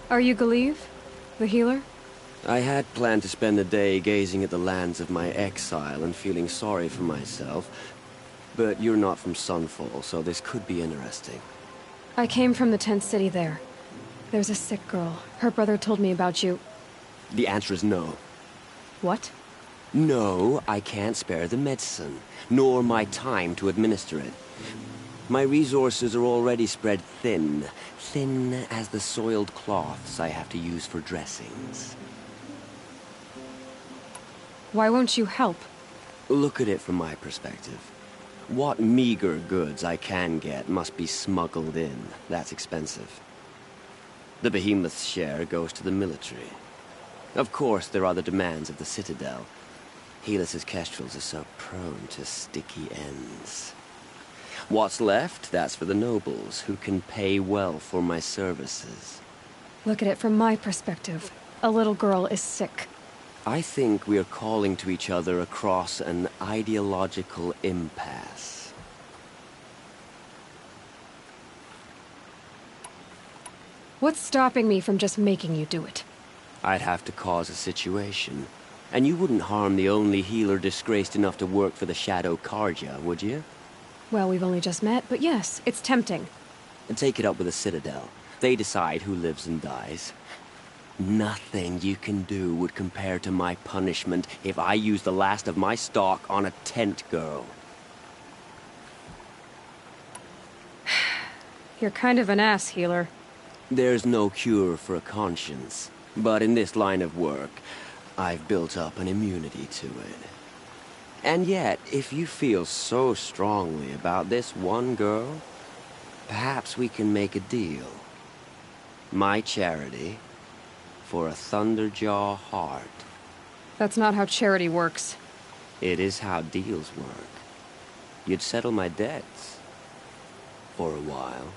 Are you Galeev? The healer? I had planned to spend the day gazing at the lands of my exile and feeling sorry for myself, but you're not from Sunfall, so this could be interesting. I came from the tent city there. There's a sick girl. Her brother told me about you. The answer is no. What? No, I can't spare the medicine, nor my time to administer it. My resources are already spread thin. Thin as the soiled cloths I have to use for dressings. Why won't you help? Look at it from my perspective. What meager goods I can get must be smuggled in. That's expensive. The Behemoth's share goes to the military. Of course, there are the demands of the Citadel. Helis's kestrels are so prone to sticky ends. What's left, that's for the nobles, who can pay well for my services. Look at it from my perspective. A little girl is sick. I think we are calling to each other across an ideological impasse. What's stopping me from just making you do it? I'd have to cause a situation. And you wouldn't harm the only healer disgraced enough to work for the Shadow Carja, would you? Well, we've only just met, but yes, it's tempting. And take it up with the Citadel. They decide who lives and dies. Nothing you can do would compare to my punishment if I use the last of my stock on a tent girl. You're kind of an ass, healer. There's no cure for a conscience. But in this line of work, I've built up an immunity to it. And yet, if you feel so strongly about this one girl, perhaps we can make a deal. My charity for a Thunderjaw heart. That's not how charity works. It is how deals work. You'd settle my debts. For a while.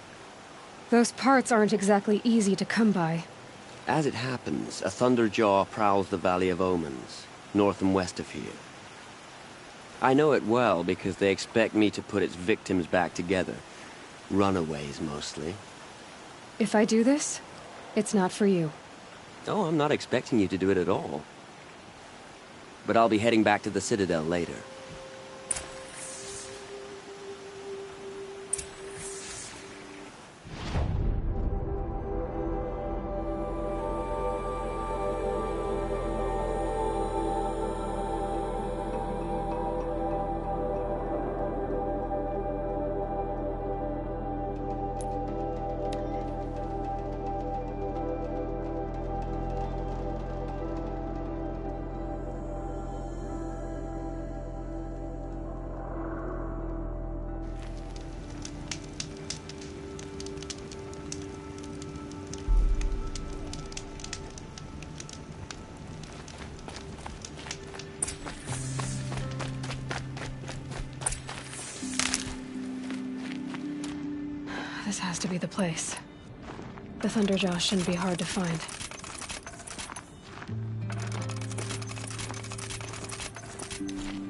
Those parts aren't exactly easy to come by. As it happens, a Thunderjaw prowls the Valley of Omens, north and west of here. I know it well because they expect me to put its victims back together. Runaways, mostly. If I do this, it's not for you. Oh, I'm not expecting you to do it at all. But I'll be heading back to the Citadel later. This has to be the place. The Thunderjaw shouldn't be hard to find.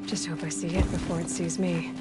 Just hope I see it before it sees me.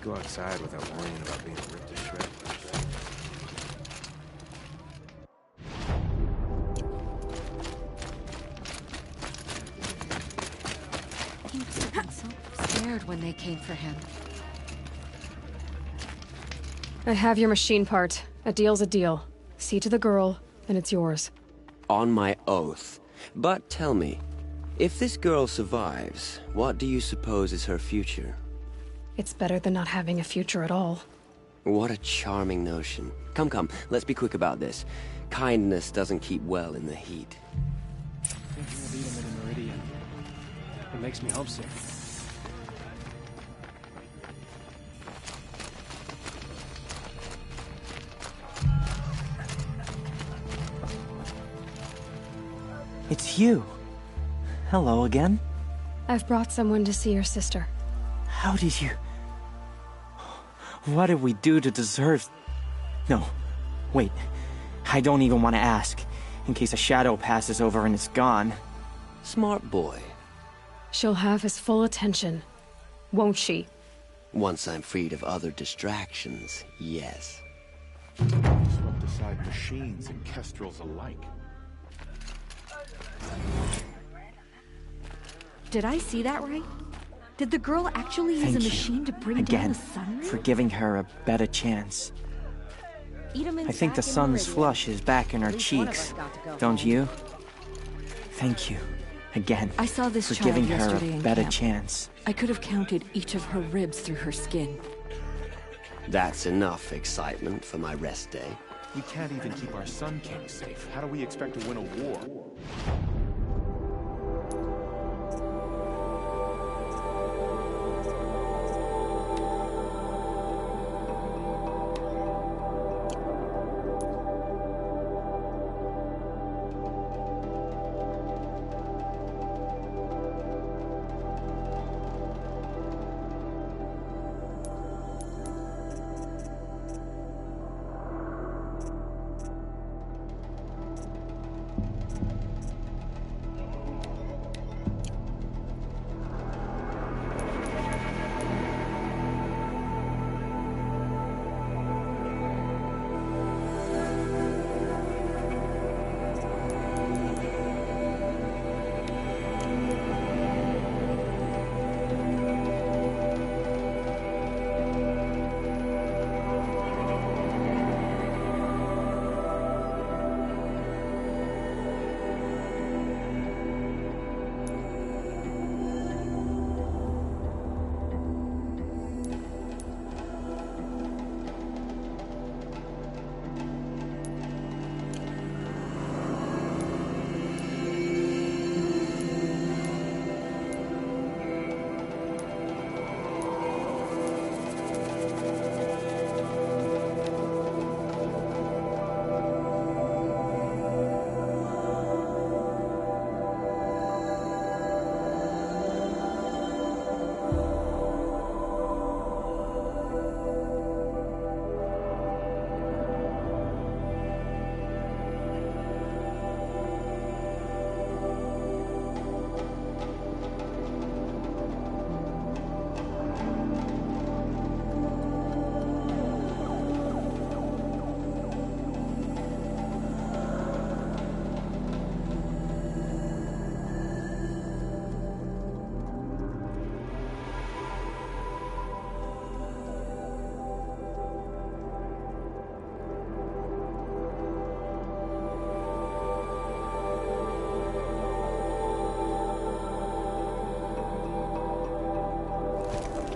go outside without worrying about being ripped to shreds. He must have been so scared when they came for him. I have your machine part. A deal's a deal. See to the girl, and it's yours. On my oath. But tell me, if this girl survives, what do you suppose is her future? It's better than not having a future at all. What a charming notion. Come, come, let's be quick about this. Kindness doesn't keep well in the heat. Thinking of eating it in Meridian. It makes me homesick. It's you. Hello again. I've brought someone to see your sister. How did you... What did we do to deserve... No, wait. I don't even want to ask, in case a shadow passes over and it's gone. Smart boy. She'll have his full attention, won't she? Once I'm freed of other distractions, yes. Swept aside machines and kestrels alike. Did I see that right? Did the girl actually use Thank a you. machine to bring Again, down the sun? for giving her a better chance. Edelman's I think the back in sun's Meridian. flush is back in her At least one of cheeks, us got to go don't home. you? Thank you, again, I saw this for child giving her yesterday a in better camp. chance. I could have counted each of her ribs through her skin. That's enough excitement for my rest day. We can't even keep our Sun King safe. How do we expect to win a war?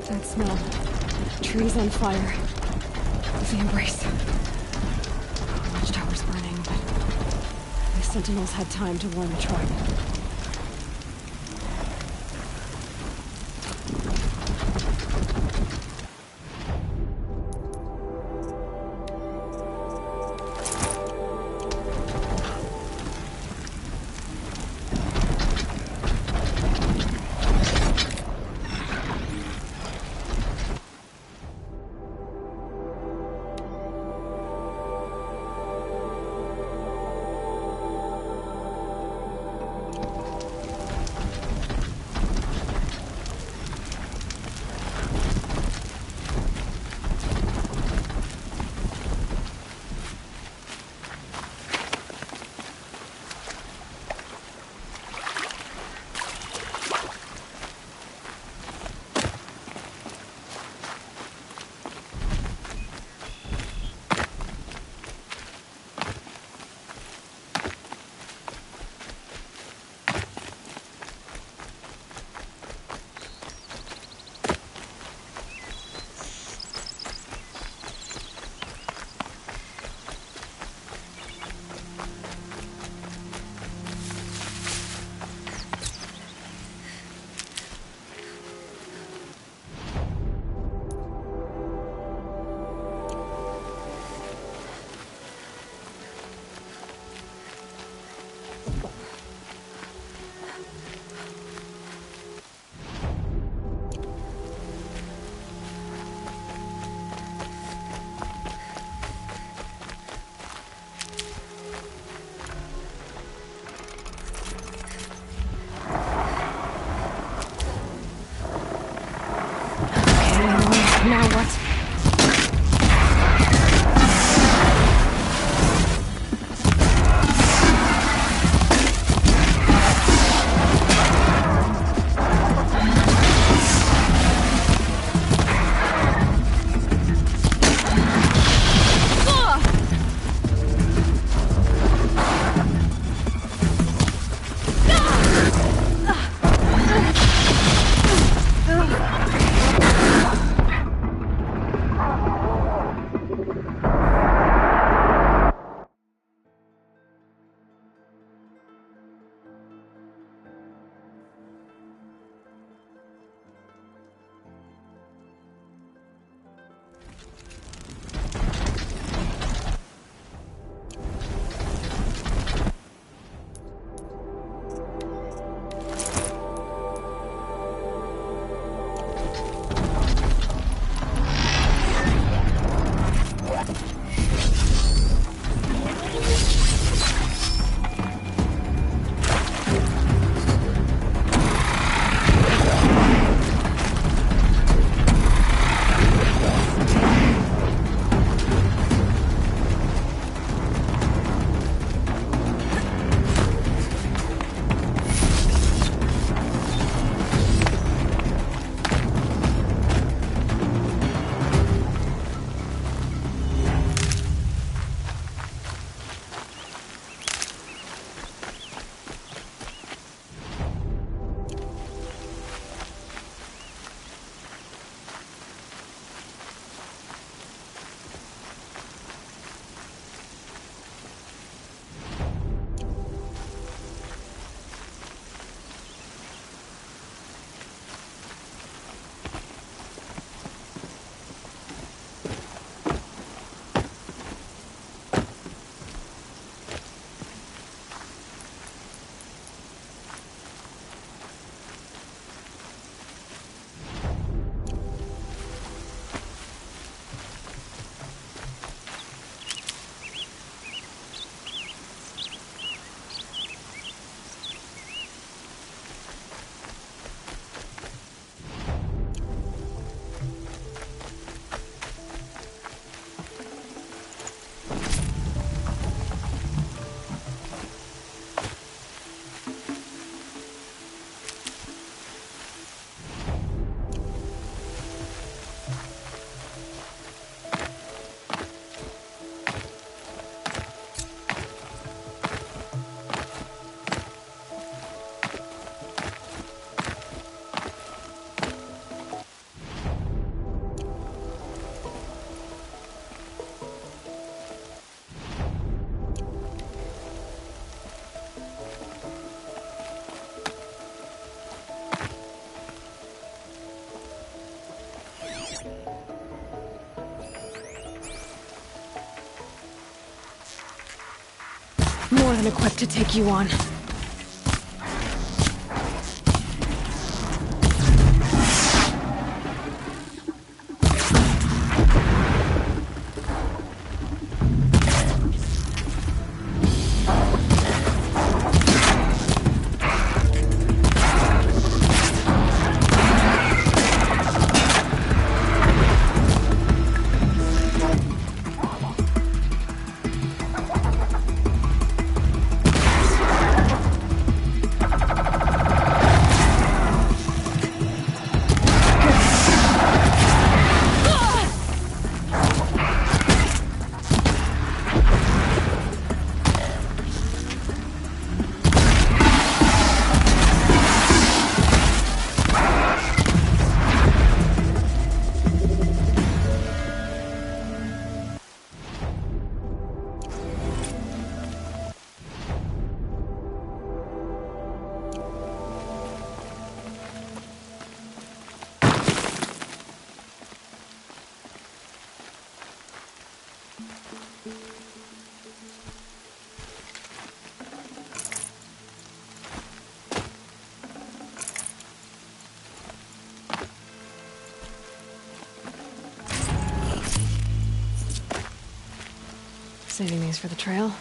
That smell. Trees on fire. The embrace. The watchtower's burning, but the sentinels had time to warn the tribe. More than equipped to take you on. Saving these for the trail.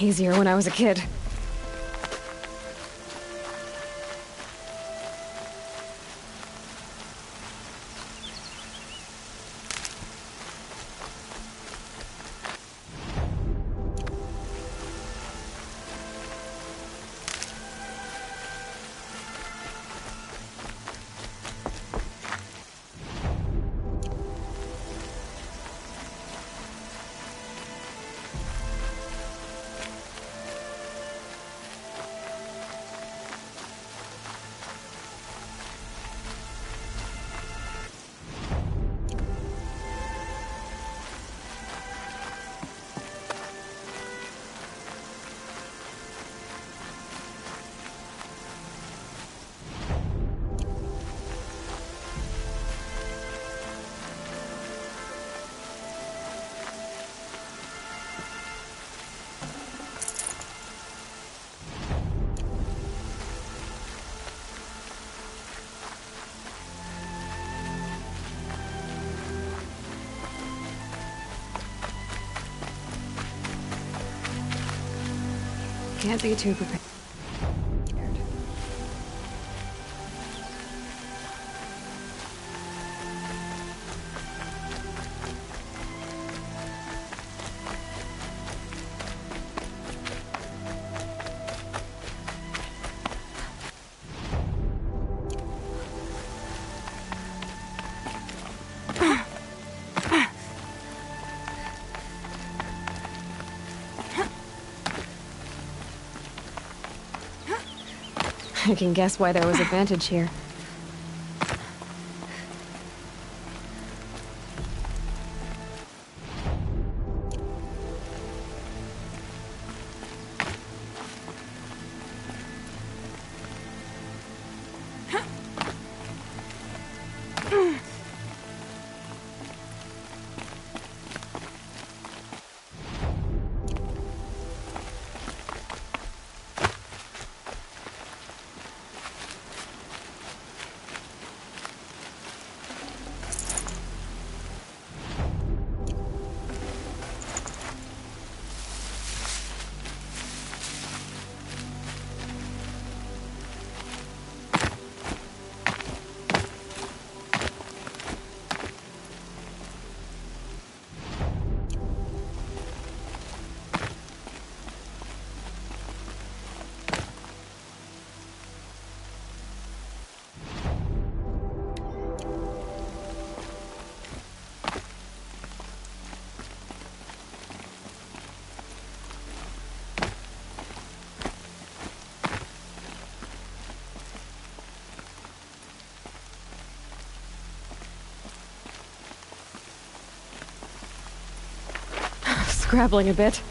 Easier when I was a kid. Can't be too prepared. I can guess why there was advantage here. Scrabbling a bit.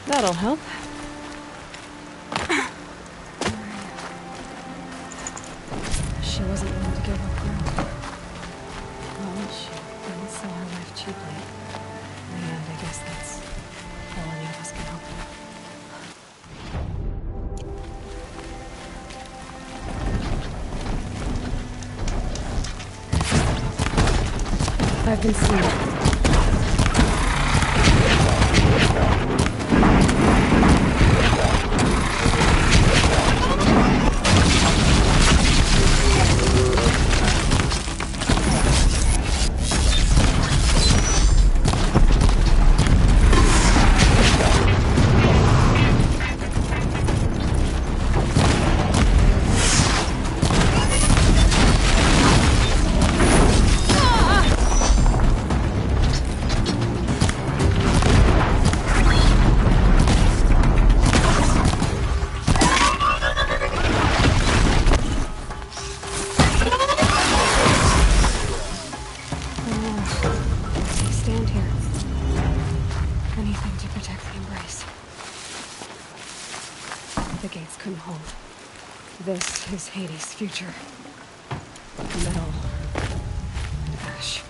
That'll help. She wasn't willing to give up ground. Well, she didn't sell her life cheaply. In the end, I guess that's all any of us can hope for. I've been seen. The gates couldn't hold. This is Hades' future. Metal and ash.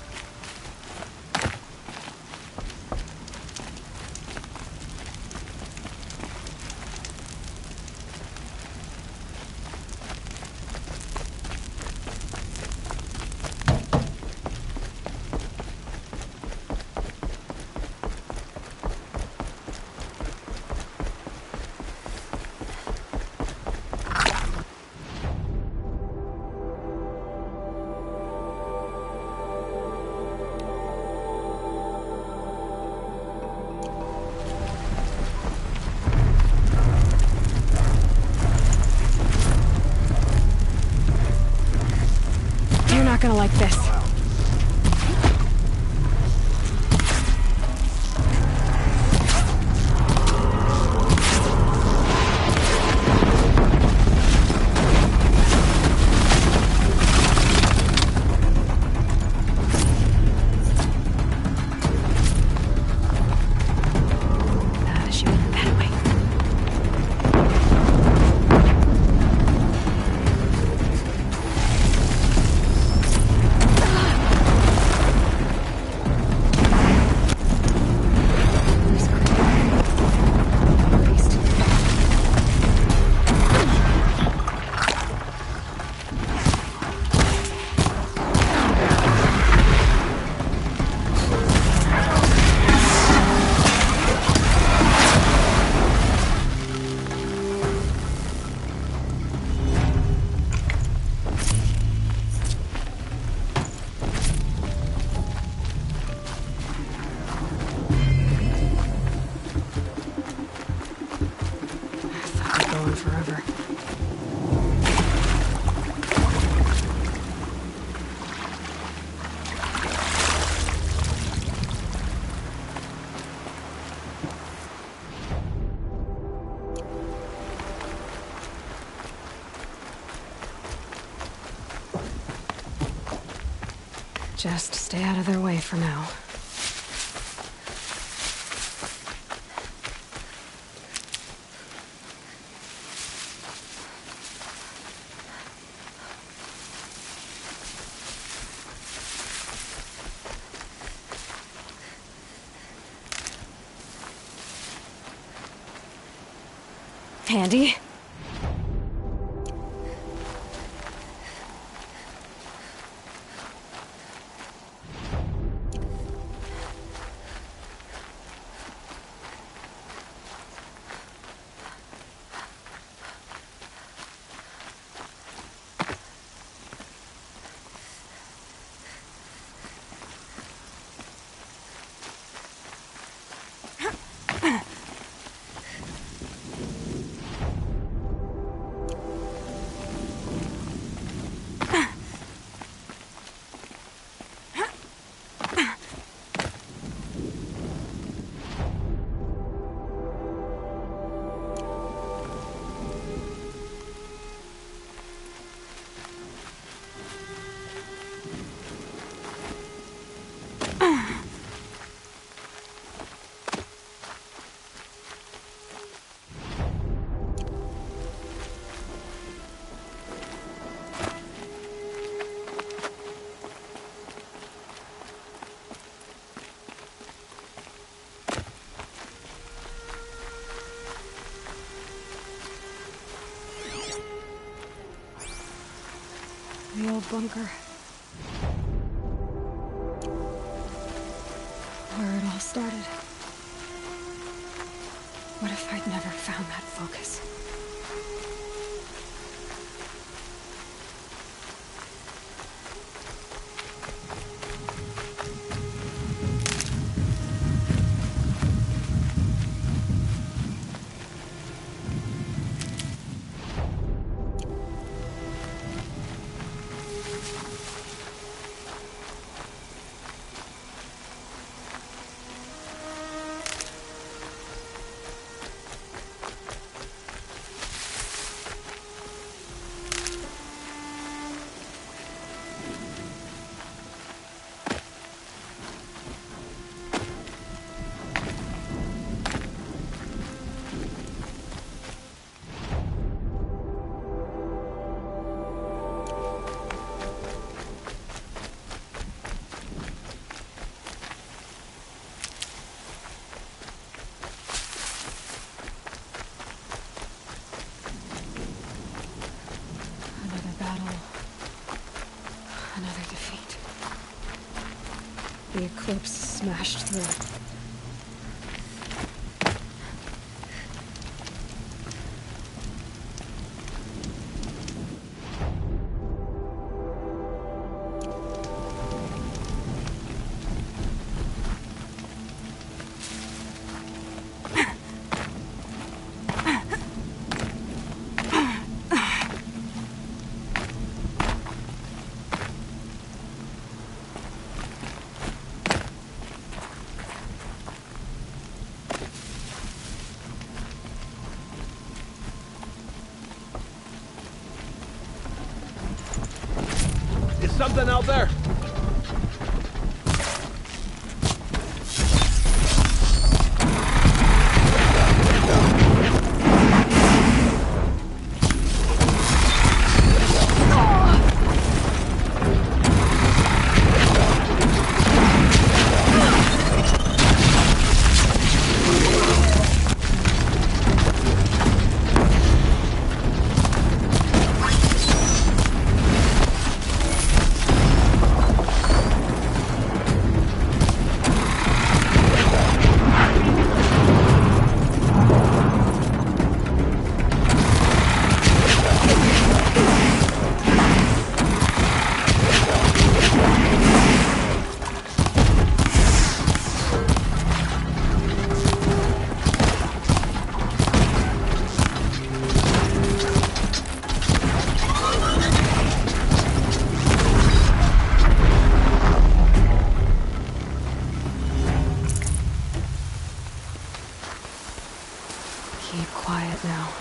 like this. She went that way. Forever. Just stay out of their way for now. Handy? The old bunker. Where it all started. What if I'd never found that focus? The Eclipse smashed through. something out there? Keep quiet now.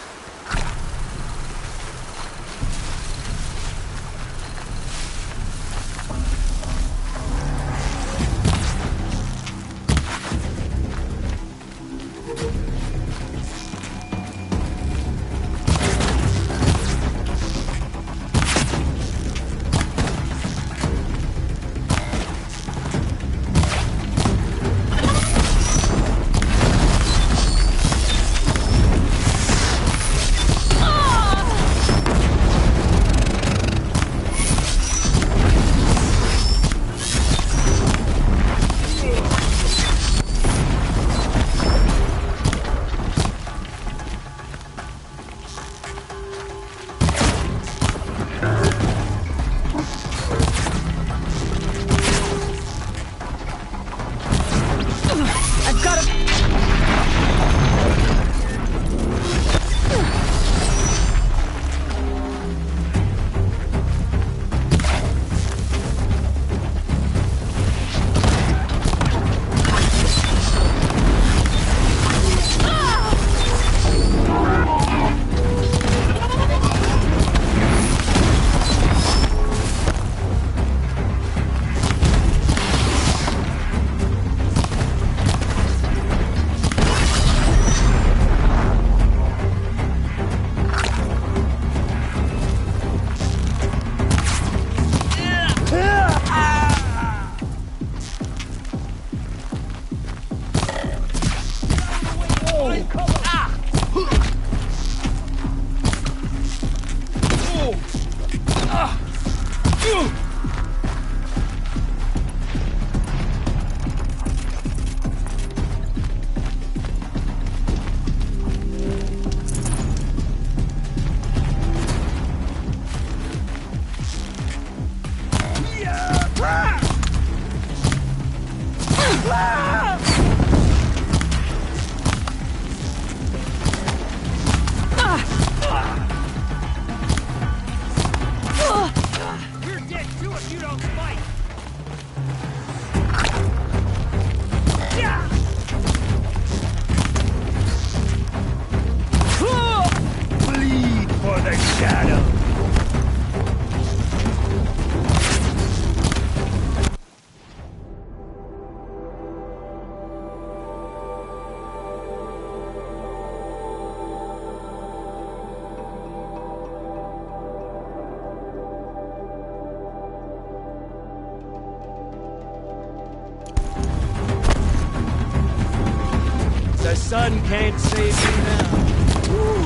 The sun can't save you now. Ooh.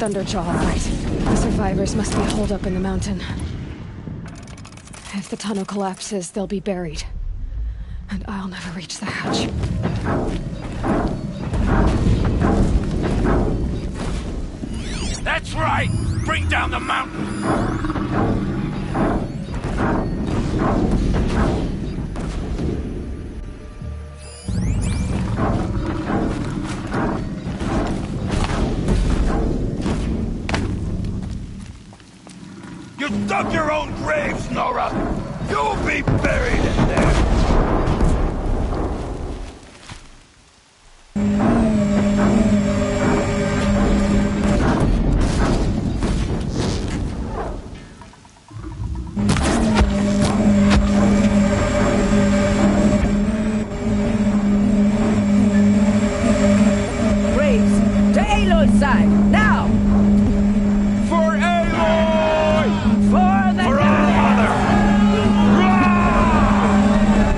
Thunderjaw, all right. The survivors must be holed up in the mountain. If the tunnel collapses, they'll be buried. And I'll never reach the hatch. That's right! Bring down the mountain! You dug your own graves, Nora! You'll be buried in there! Graves, to Aloy's side, now! For Aloy! For the For our mother! Rah!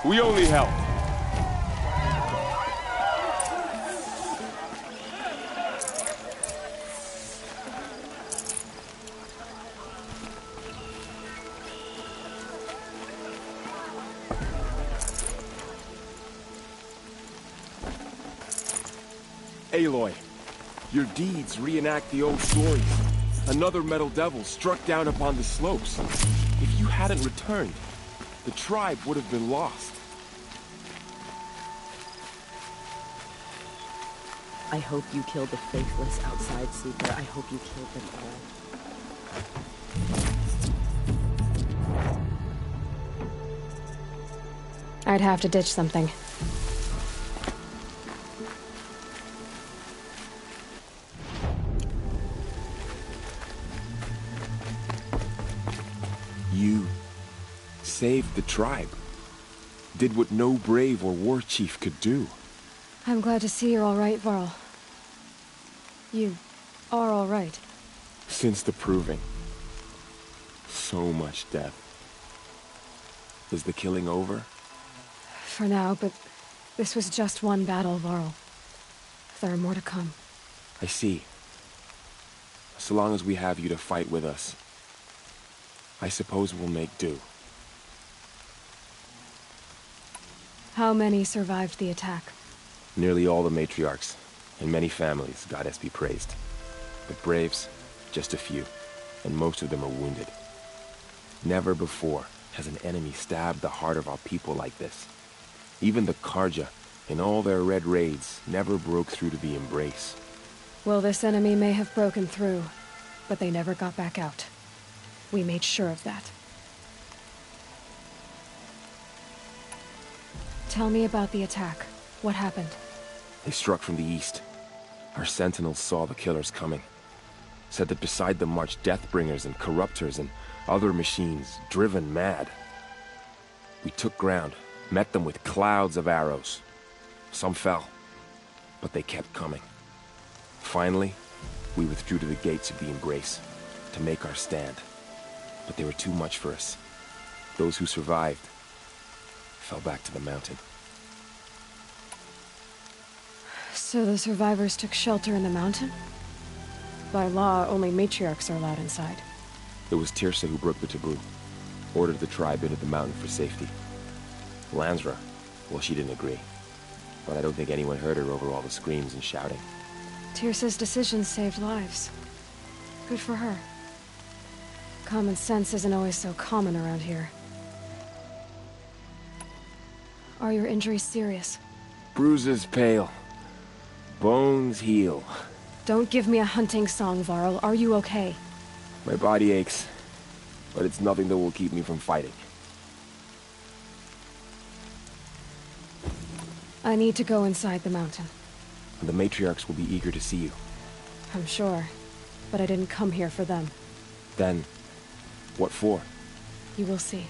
We only help. Aloy, your deeds reenact the old stories. Another metal devil struck down upon the slopes. If you hadn't returned, the tribe would have been lost. I hope you killed the faithless outside seeker. I hope you killed them all. I'd have to ditch something. You saved the tribe. Did what no brave or war chief could do. I'm glad to see you're all right, Varl. You are all right. Since the Proving. So much death. Is the killing over? For now, but this was just one battle, Varl. There are more to come. I see. So long as we have you to fight with us, I suppose we'll make do. How many survived the attack? Nearly all the matriarchs, and many families, goddess be praised. But braves, just a few, and most of them are wounded. Never before has an enemy stabbed the heart of our people like this. Even the Karja, in all their red raids, never broke through to the Embrace. Well, this enemy may have broken through, but they never got back out. We made sure of that. Tell me about the attack. What happened? They struck from the east. Our sentinels saw the killers coming. Said that beside them marched Deathbringers and Corruptors and other machines, driven mad. We took ground, met them with clouds of arrows. Some fell, but they kept coming. Finally, we withdrew to the gates of the Embrace to make our stand. But they were too much for us. Those who survived fell back to the mountain. So the survivors took shelter in the mountain? By law, only matriarchs are allowed inside. It was Teersa who broke the taboo. Ordered the tribe into the mountain for safety. Lansra, well, she didn't agree. But I don't think anyone heard her over all the screams and shouting. Teersa's decision saved lives. Good for her. Common sense isn't always so common around here. Are your injuries serious? Bruises pale. Bones heal. Don't give me a hunting song, Varl. Are you okay? My body aches, but it's nothing that will keep me from fighting. I need to go inside the mountain. And the matriarchs will be eager to see you. I'm sure, but I didn't come here for them. Then, what for? You will see.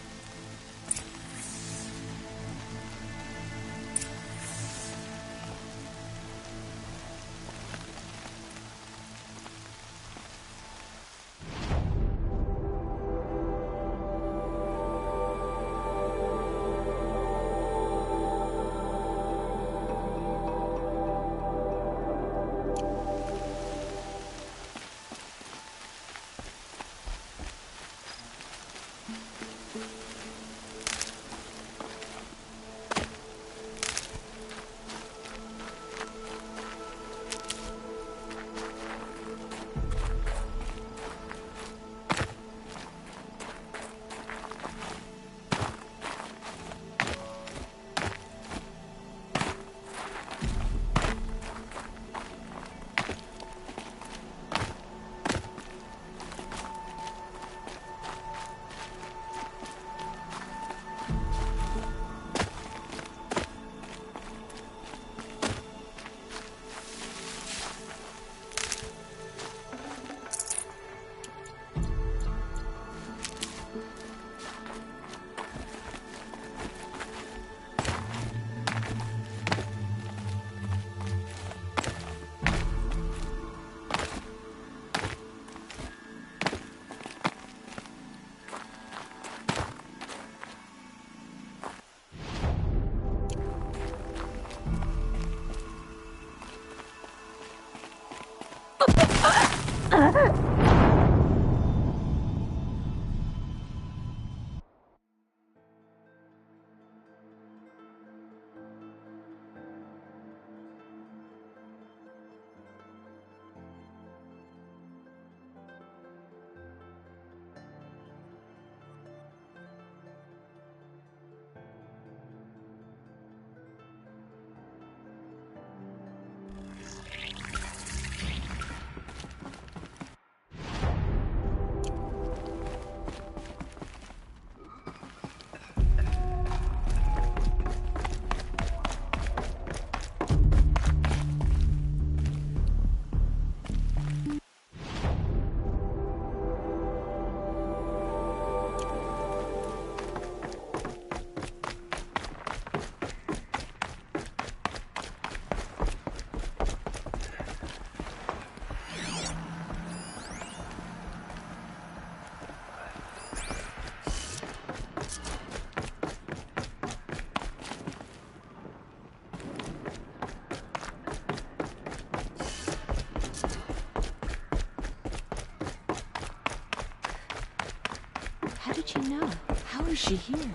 she here?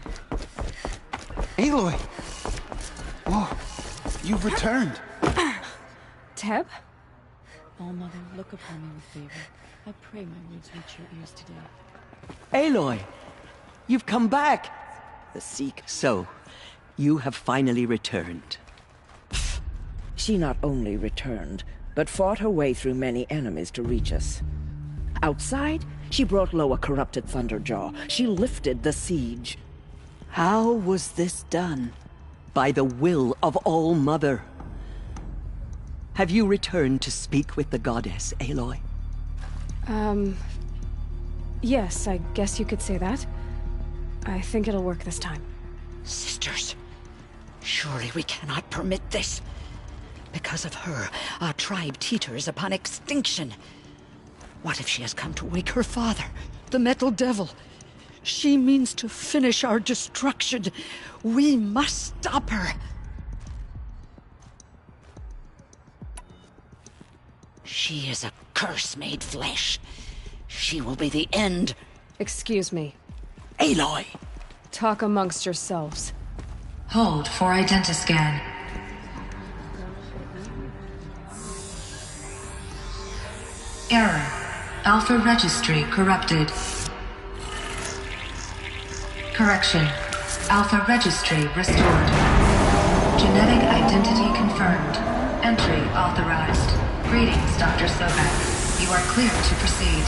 Aloy! Oh, you've returned. Teb? Oh, Mother, look upon me with favor. I pray my words reach your ears today. Aloy! You've come back! Seek, so, you have finally returned. She not only returned, but fought her way through many enemies to reach us. Outside, she brought low a corrupted Thunderjaw. She lifted the siege. How was this done? By the will of All-Mother. Have you returned to speak with the goddess, Aloy? Yes, I guess you could say that. I think it'll work this time. Sisters, surely we cannot permit this. Because of her, our tribe teeters upon extinction. What if she has come to wake her father, the Metal Devil? She means to finish our destruction. We must stop her. She is a curse made flesh. She will be the end. Excuse me. Aloy! Talk amongst yourselves. Hold for identiscan. Error. Alpha registry corrupted. Correction. Alpha registry restored. Genetic identity confirmed. Entry authorized. Greetings, Dr. Sobek. You are clear to proceed.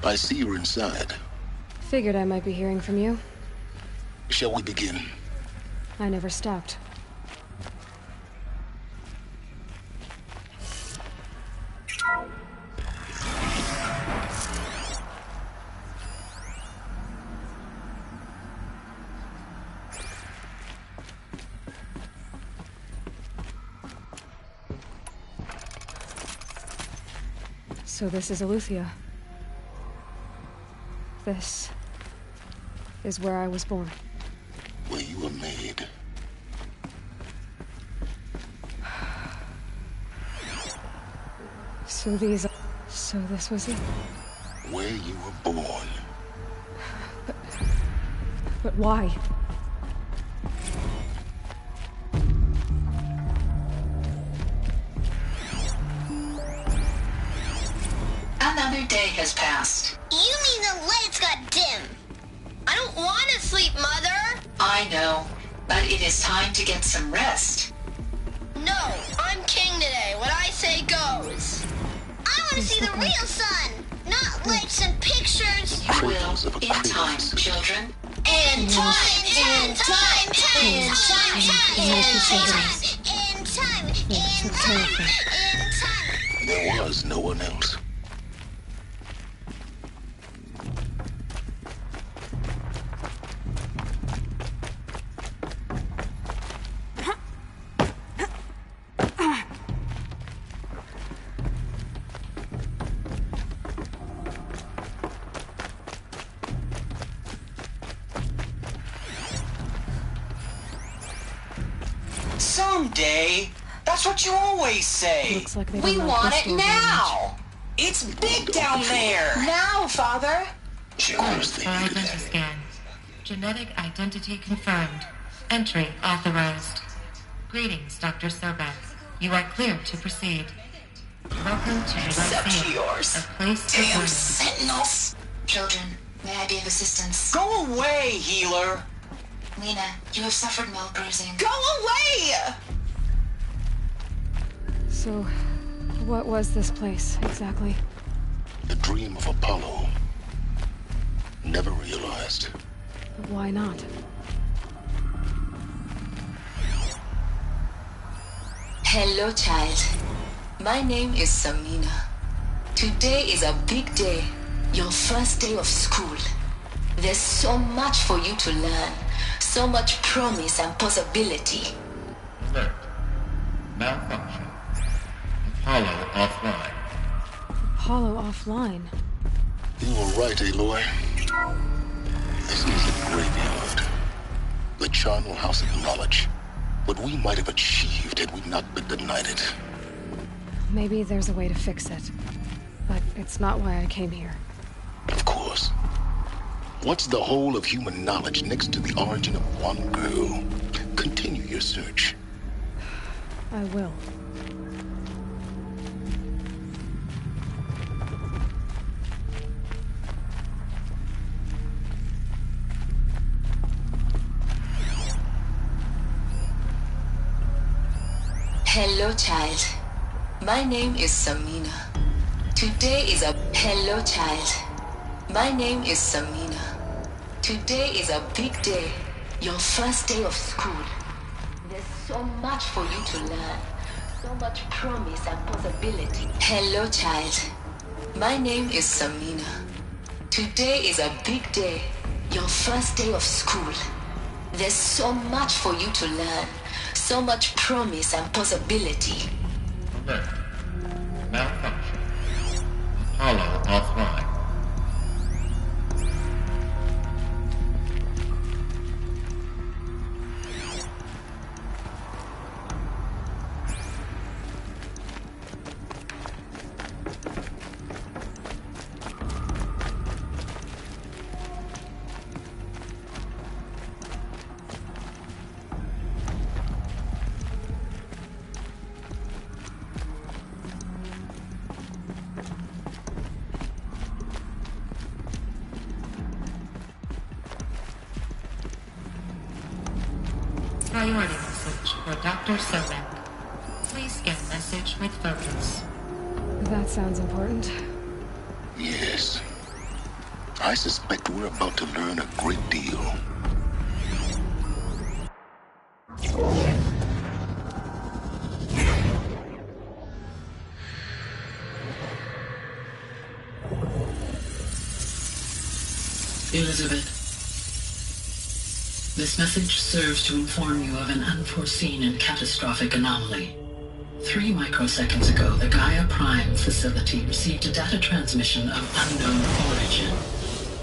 I see you're inside. Figured I might be hearing from you. Shall we begin? I never stopped. So this is Eleuthia. This is where I was born. Where you were made. So this was it. Where you were born. But why? Another day has passed. You mean the lights got dim? I don't want to sleep, Mother! I know, but it is time to get some rest. No, I'm king today. What I say goes. I want to see the real sun, not like some pictures. You will, in time, children. In time, in time, in time, in time, in time. There was no one else. Someday. That's what you always say. Looks like they we don't want like it now. It's big down there. Now, Father. Identiscan. Genetic identity confirmed. Entry authorized. Greetings, Dr. Sobek. You are clear to proceed. Welcome to Except yours. a place to Damn learn. sentinels. Children, may I be of assistance? Go away, healer. Lena, you have suffered mild bruising. Go away! So, what was this place, exactly? The dream of Apollo. Never realized. Why not? Hello, child. My name is Samina. Today is a big day. Your first day of school. There's so much for you to learn. So much promise and possibility. Alert. Malfunction. Apollo offline. Apollo offline? You were right, Aloy. This is a graveyard. The charnel house of knowledge. What we might have achieved had we not been denied it. Maybe there's a way to fix it. But it's not why I came here. Of course. What's the whole of human knowledge next to the origin of one girl? Continue your search. I will. Hello, child. My name is Samina. Today is a... Hello, child. My name is Samina. Today is a big day. Your first day of school. There's so much for you to learn. So much promise and possibility. Hello, child. My name is Samina. Today is a big day. Your first day of school. There's so much for you to learn. So much promise and possibility. Alert. Malfunction. Apollo offline. Priority message for Dr. Sobek. Please get message with focus. That sounds important. Yes. I suspect we're about to learn a great deal. Elizabeth. This message serves to inform you of an unforeseen and catastrophic anomaly. 3 microseconds ago, the Gaia Prime facility received a data transmission of unknown origin.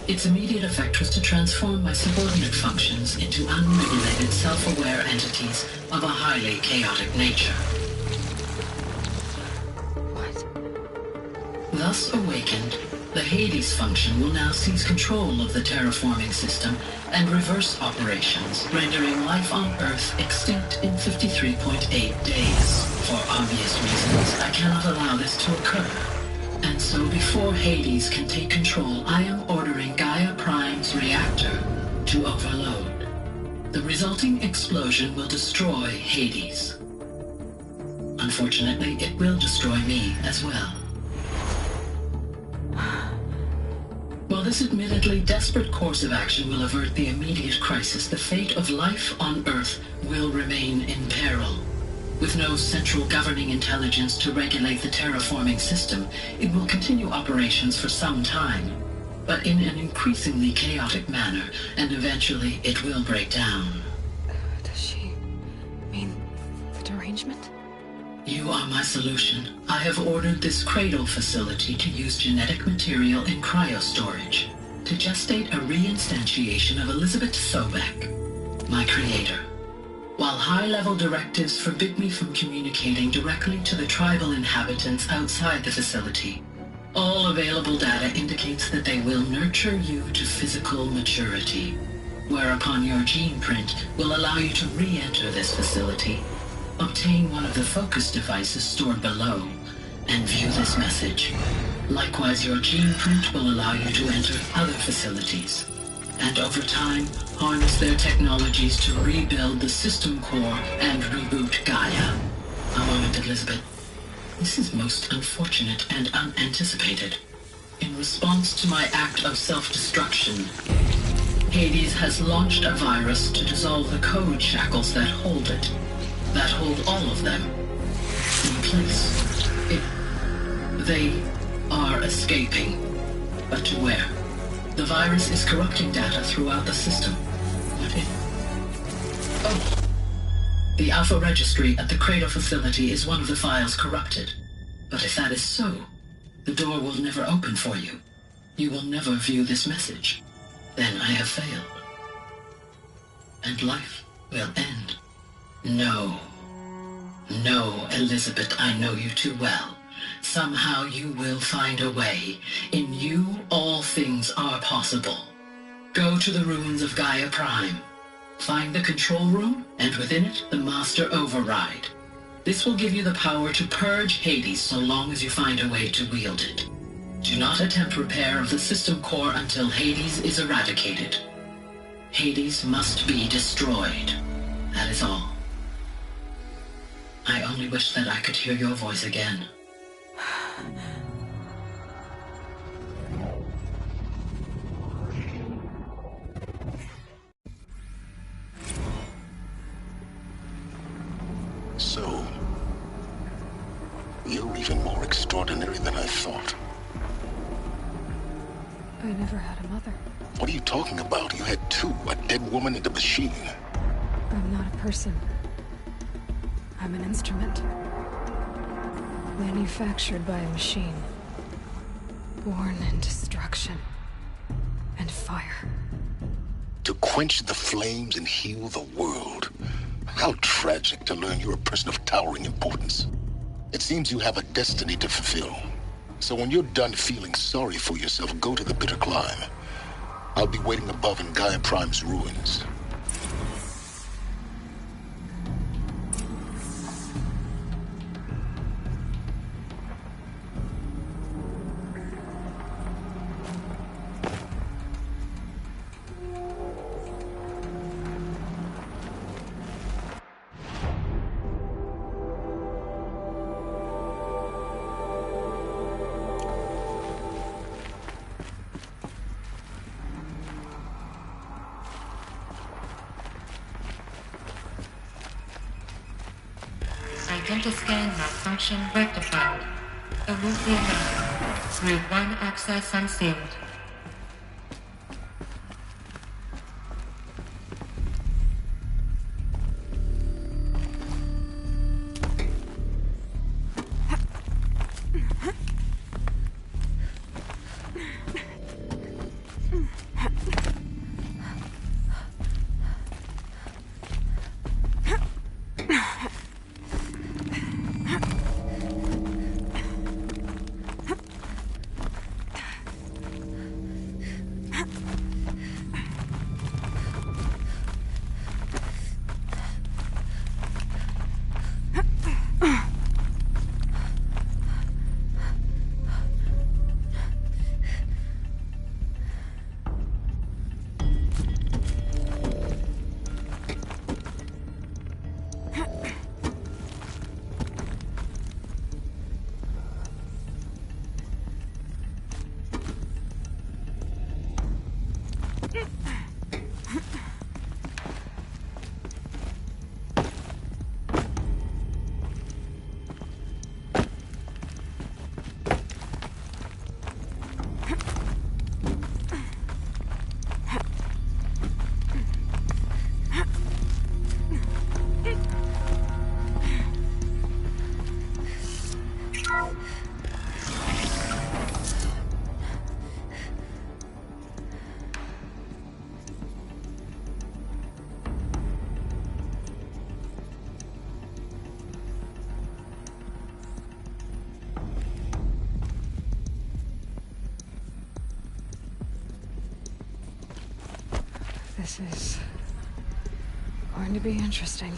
Its immediate effect was to transform my subordinate functions into unregulated, self-aware entities of a highly chaotic nature. What? Thus awakened, the Hades function will now seize control of the terraforming system and reverse operations, rendering life on Earth extinct in 53.8 days. For obvious reasons, I cannot allow this to occur. And so before Hades can take control, I am ordering Gaia Prime's reactor to overload. The resulting explosion will destroy Hades. Unfortunately, it will destroy me as well. While this admittedly desperate course of action will avert the immediate crisis, the fate of life on Earth will remain in peril. With no central governing intelligence to regulate the terraforming system, it will continue operations for some time, but in an increasingly chaotic manner, and eventually it will break down. Does she mean the derangement? You are my solution. I have ordered this cradle facility to use genetic material in cryostorage to gestate a reinstantiation of Elizabeth Sobek, my creator. While high-level directives forbid me from communicating directly to the tribal inhabitants outside the facility, all available data indicates that they will nurture you to physical maturity, whereupon your gene print will allow you to re-enter this facility, obtain one of the focus devices stored below, and view this message. Likewise, your gene print will allow you to enter other facilities, and over time, harness their technologies to rebuild the system core and reboot Gaia. A moment, Elizabeth. This is most unfortunate and unanticipated. In response to my act of self-destruction, Hades has launched a virus to dissolve the code shackles that hold it, that hold all of them in place. They are escaping, but to where? The virus is corrupting data throughout the system. What if... Oh. The Alpha Registry at the Cradle facility is one of the files corrupted. But if that is so, the door will never open for you. You will never view this message. Then I have failed. And life will end. No. No, Elizabeth, I know you too well. Somehow you will find a way. In you, all things are possible. Go to the ruins of Gaia Prime. Find the control room, and within it, the Master Override. This will give you the power to purge Hades so long as you find a way to wield it. Do not attempt repair of the system core until Hades is eradicated. Hades must be destroyed. That is all. I only wish that I could hear your voice again. So, you're even more extraordinary than I thought. I never had a mother. What are you talking about? You had two, a dead woman and a machine. I'm not a person. I'm an instrument. Manufactured by a machine. Born in destruction and fire. To quench the flames and heal the world. How tragic to learn you're a person of towering importance. It seems you have a destiny to fulfill. So when you're done feeling sorry for yourself, go to the Bitter Climb. I'll be waiting above in Gaia Prime's ruins. Identiscan malfunction rectified. Elusive. Route 1 access unsealed. This is going to be interesting.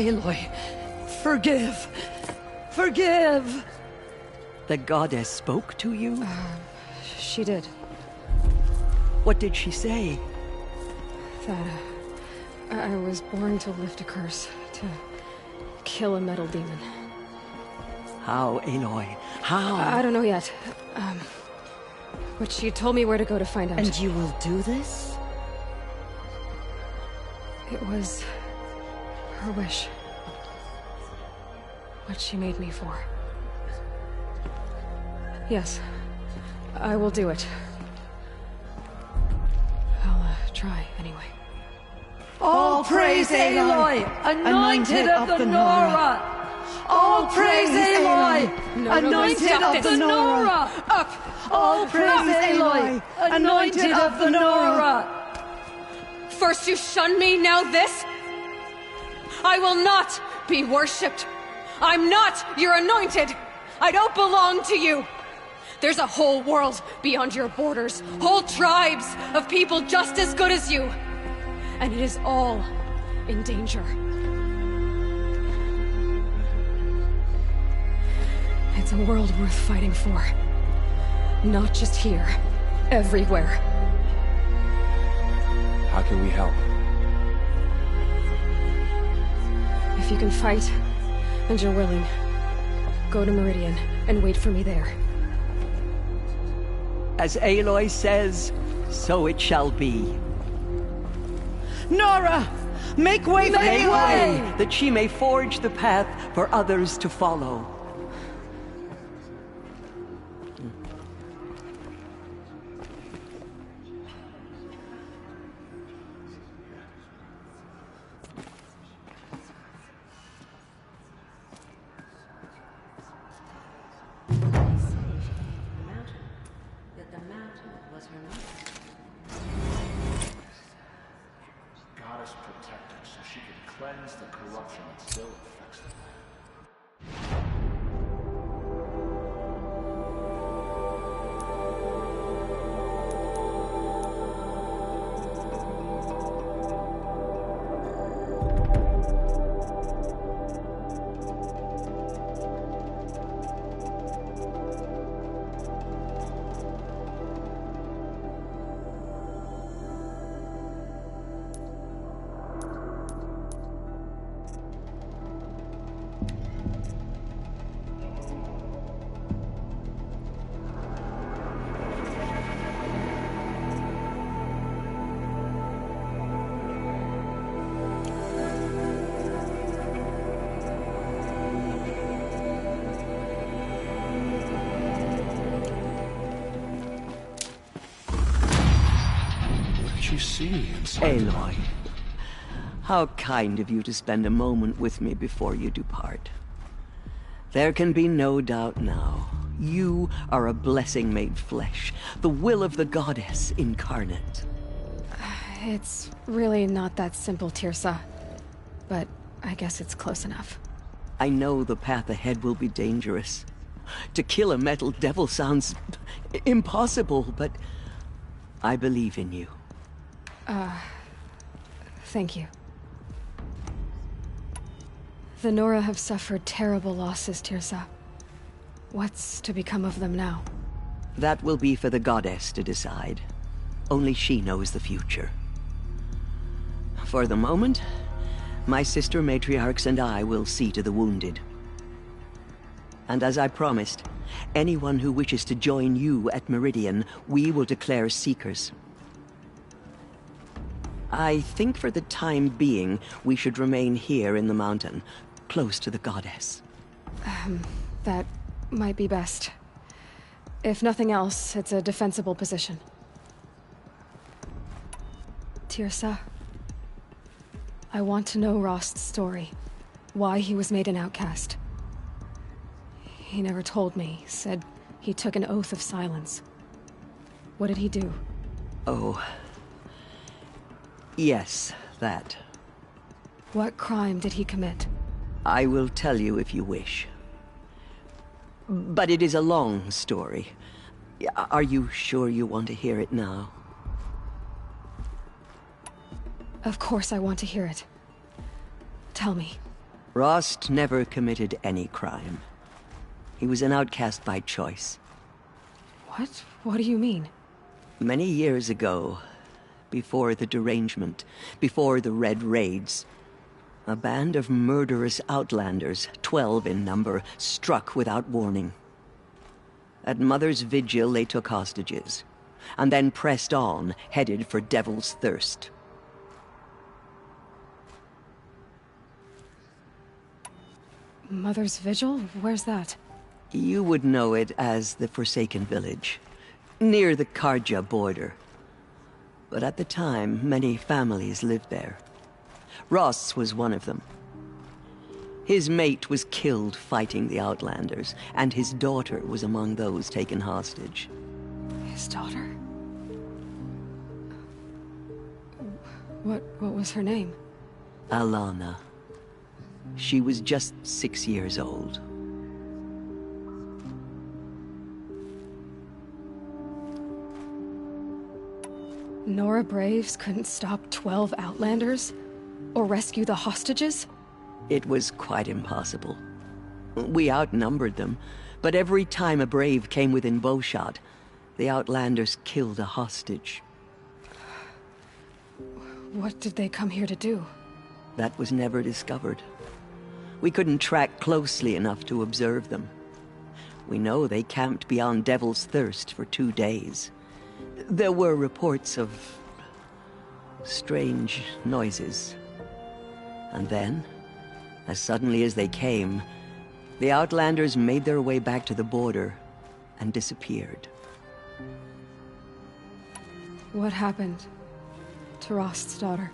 Aloy, forgive. Forgive! The goddess spoke to you? She did. What did she say? That, I was born to lift a curse, to kill a metal demon. How, Aloy? How? I don't know yet. But she told me where to go to find out. And you will do this? It was her wish. What she made me for. Yes, I will do it. I'll try anyway. All praise Aloy, anointed of the Nora! All praise Aloy, anointed of the Nora! Up! All praise Aloy, anointed of the Nora! First you shun me, now this? I will not be worshipped. I'm not your anointed. I don't belong to you. There's a whole world beyond your borders, whole tribes of people just as good as you. And it is all in danger. It's a world worth fighting for. Not just here, everywhere. How can we help? If you can fight, and you're willing, go to Meridian and wait for me there. As Aloy says, so it shall be. Nora! Make way for Aloy, that she may forge the path for others to follow. Goddess protector, so she can cleanse the corruption that still affects them. Aloy, how kind of you to spend a moment with me before you depart. There can be no doubt now. You are a blessing made flesh, the will of the goddess incarnate. It's really not that simple, Teersa. But I guess it's close enough. I know the path ahead will be dangerous. To kill a metal devil sounds impossible, but I believe in you. Thank you. The Nora have suffered terrible losses, Teersa. What's to become of them now? That will be for the goddess to decide. Only she knows the future. For the moment, my sister matriarchs and I will see to the wounded. And as I promised, anyone who wishes to join you at Meridian, we will declare seekers. I think for the time being, we should remain here in the mountain, close to the goddess. That might be best. If nothing else, it's a defensible position. Teersa, I want to know Rost's story. Why he was made an outcast. He never told me, said he took an oath of silence. What did he do? Oh... yes, that. What crime did he commit? I will tell you if you wish. But it is a long story. Are you sure you want to hear it now? Of course I want to hear it. Tell me. Rost never committed any crime. He was an outcast by choice. What? What do you mean? Many years ago, before the derangement, before the Red Raids, a band of murderous outlanders, 12 in number, struck without warning. At Mother's vigil, they took hostages, and then pressed on, headed for Devil's Thirst. Mother's vigil? Where's that? You would know it as the Forsaken Village, near the Carja border. But at the time, many families lived there. Ross was one of them. His mate was killed fighting the Outlanders, and his daughter was among those taken hostage. His daughter? What was her name? Alana. She was just 6 years old. Nora Braves couldn't stop 12 Outlanders? Or rescue the hostages? It was quite impossible. We outnumbered them, but every time a Brave came within bowshot, the Outlanders killed a hostage. What did they come here to do? That was never discovered. We couldn't track closely enough to observe them. We know they camped beyond Devil's Thirst for 2 days. There were reports of strange noises. And then, as suddenly as they came, the Outlanders made their way back to the border and disappeared. What happened to Rost's daughter?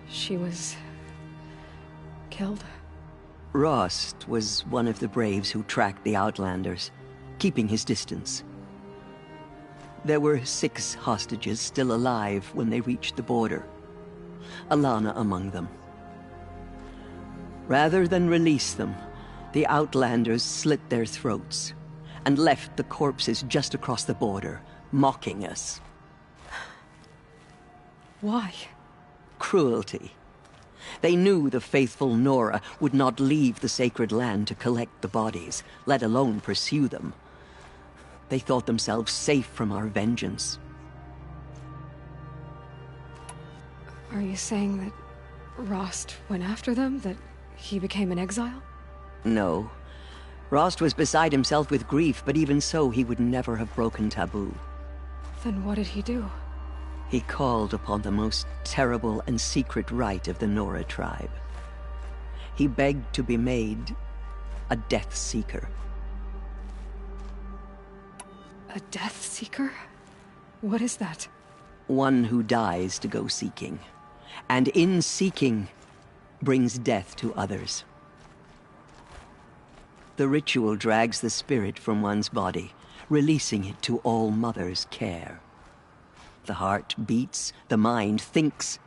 She was killed? Rost was one of the Braves who tracked the Outlanders, keeping his distance. There were 6 hostages still alive when they reached the border. Alana among them. Rather than release them, the Outlanders slit their throats and left the corpses just across the border, mocking us. Why? Cruelty. They knew the faithful Nora would not leave the sacred land to collect the bodies, let alone pursue them. They thought themselves safe from our vengeance. Are you saying that Rost went after them? That he became an exile? No. Rost was beside himself with grief, but even so, he would never have broken taboo. Then what did he do? He called upon the most terrible and secret rite of the Nora tribe. He begged to be made a Death Seeker. A Death Seeker? What is that? One who dies to go seeking, and in seeking, brings death to others. The ritual drags the spirit from one's body, releasing it to All Mother's care. The heart beats, the mind thinks,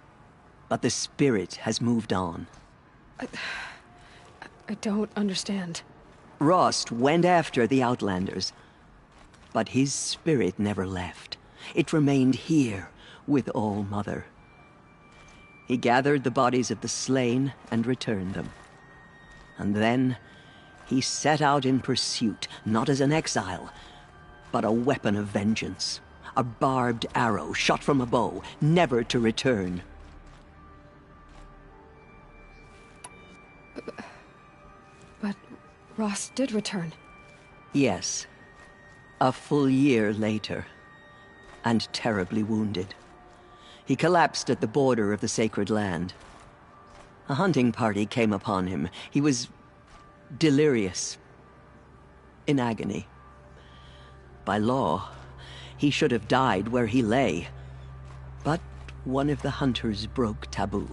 but the spirit has moved on. I don't understand. Rost went after the Outlanders, but his spirit never left. It remained here with All Mother. He gathered the bodies of the slain and returned them. And then he set out in pursuit, not as an exile, but a weapon of vengeance. A barbed arrow shot from a bow, never to return. But Rost did return. Yes. A full year later. And terribly wounded. He collapsed at the border of the sacred land. A hunting party came upon him. He was delirious. In agony. By law, he should have died where he lay. But one of the hunters broke taboo,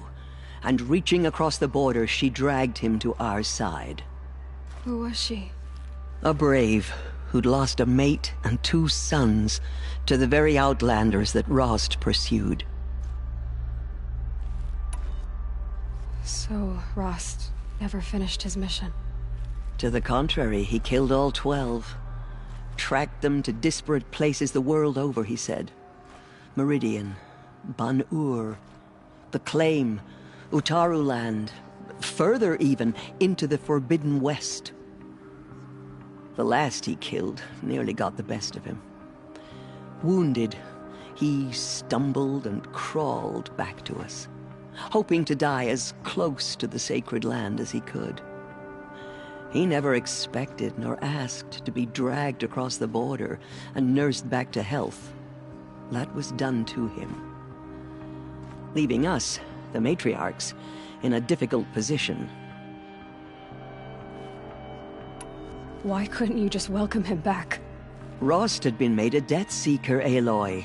and reaching across the border, she dragged him to our side. Who was she? A brave who'd lost a mate and 2 sons to the very Outlanders that Rost pursued. So Rost never finished his mission? To the contrary, he killed all 12. Tracked them to disparate places the world over, he said. Meridian, Ban-Ur, the Claim, Utaru Land, Further even, into the Forbidden West. The last he killed nearly got the best of him. Wounded, he stumbled and crawled back to us, hoping to die as close to the sacred land as he could. He never expected nor asked to be dragged across the border and nursed back to health. That was done to him, leaving us, the matriarchs, in a difficult position. Why couldn't you just welcome him back? Rost had been made a Death Seeker, Aloy.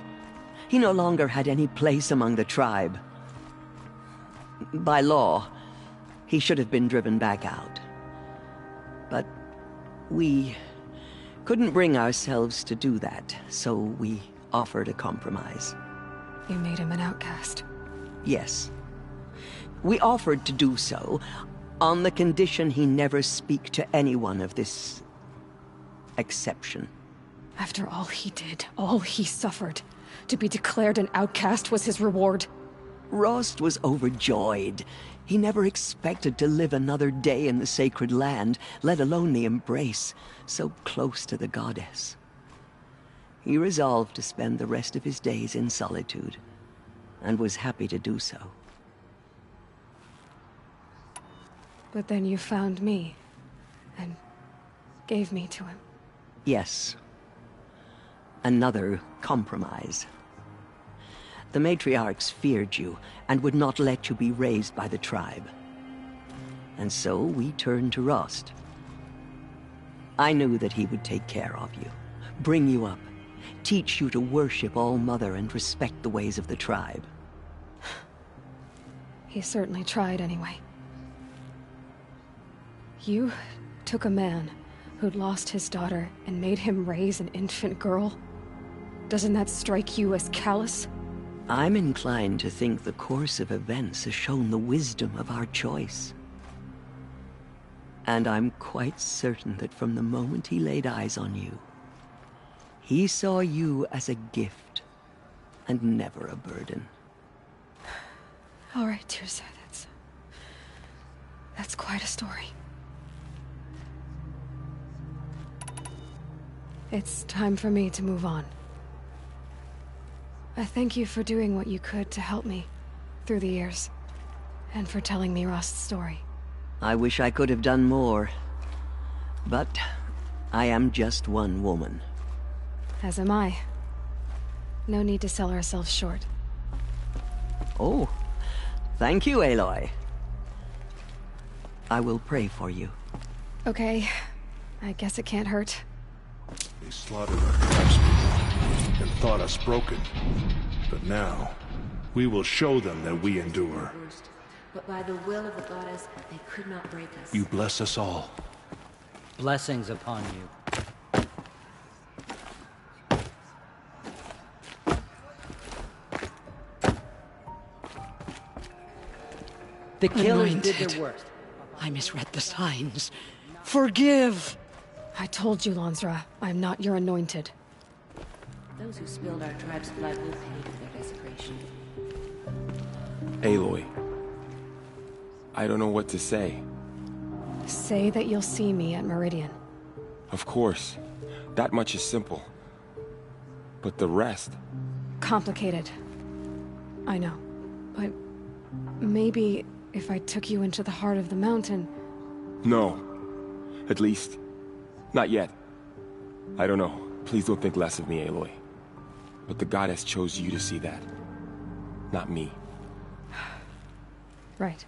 He no longer had any place among the tribe. By law, he should have been driven back out. But we couldn't bring ourselves to do that, so we offered a compromise. You made him an outcast. Yes. We offered to do so on the condition he never speak to anyone of this exception. After all he did, all he suffered, to be declared an outcast was his reward. Rost was overjoyed. He never expected to live another day in the sacred land, let alone the embrace, so close to the goddess. He resolved to spend the rest of his days in solitude, and was happy to do so. But then you found me, and gave me to him. Yes. Another compromise. The matriarchs feared you, and would not let you be raised by the tribe. And so we turned to Rost. I knew that he would take care of you, bring you up, teach you to worship All-Mother and respect the ways of the tribe. He certainly tried anyway. You took a man who'd lost his daughter and made him raise an infant girl? Doesn't that strike you as callous? I'm inclined to think the course of events has shown the wisdom of our choice. And I'm quite certain that from the moment he laid eyes on you, he saw you as a gift, and never a burden. All right, Teersa, that's quite a story. It's time for me to move on. I thank you for doing what you could to help me through the years, and for telling me Rost's story. I wish I could have done more, but I am just one woman. As am I. No need to sell ourselves short. Oh, thank you, Aloy. I will pray for you. Okay, I guess it can't hurt. They slaughtered our tribespeople and thought us broken. But now, we will show them that we endure. But by the will of the goddess, they could not break us. You bless us all. Blessings upon you. The killers did Anointed. their worst. I misread the signs. Forgive! I told you, Lansra, I'm not your anointed. Those who spilled our tribe's blood will pay for their desecration. Aloy. I don't know what to say. Say that you'll see me at Meridian. Of course. That much is simple. But the rest... Complicated. I know. But maybe if I took you into the heart of the mountain... No. At least, not yet. I don't know. Please don't think less of me, Aloy. But the goddess chose you to see that. Not me. Right.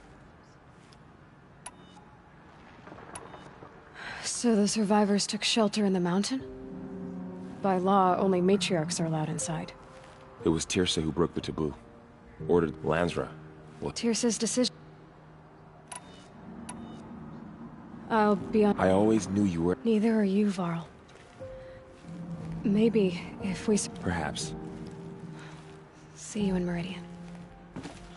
So the survivors took shelter in the mountain? By law, only matriarchs are allowed inside. It was Teersa who broke the taboo. Ordered Lansra. Well, Teersa's decision. I'll be on. I always knew you were... Neither are you, Varl. Maybe if we... Perhaps. See you in Meridian.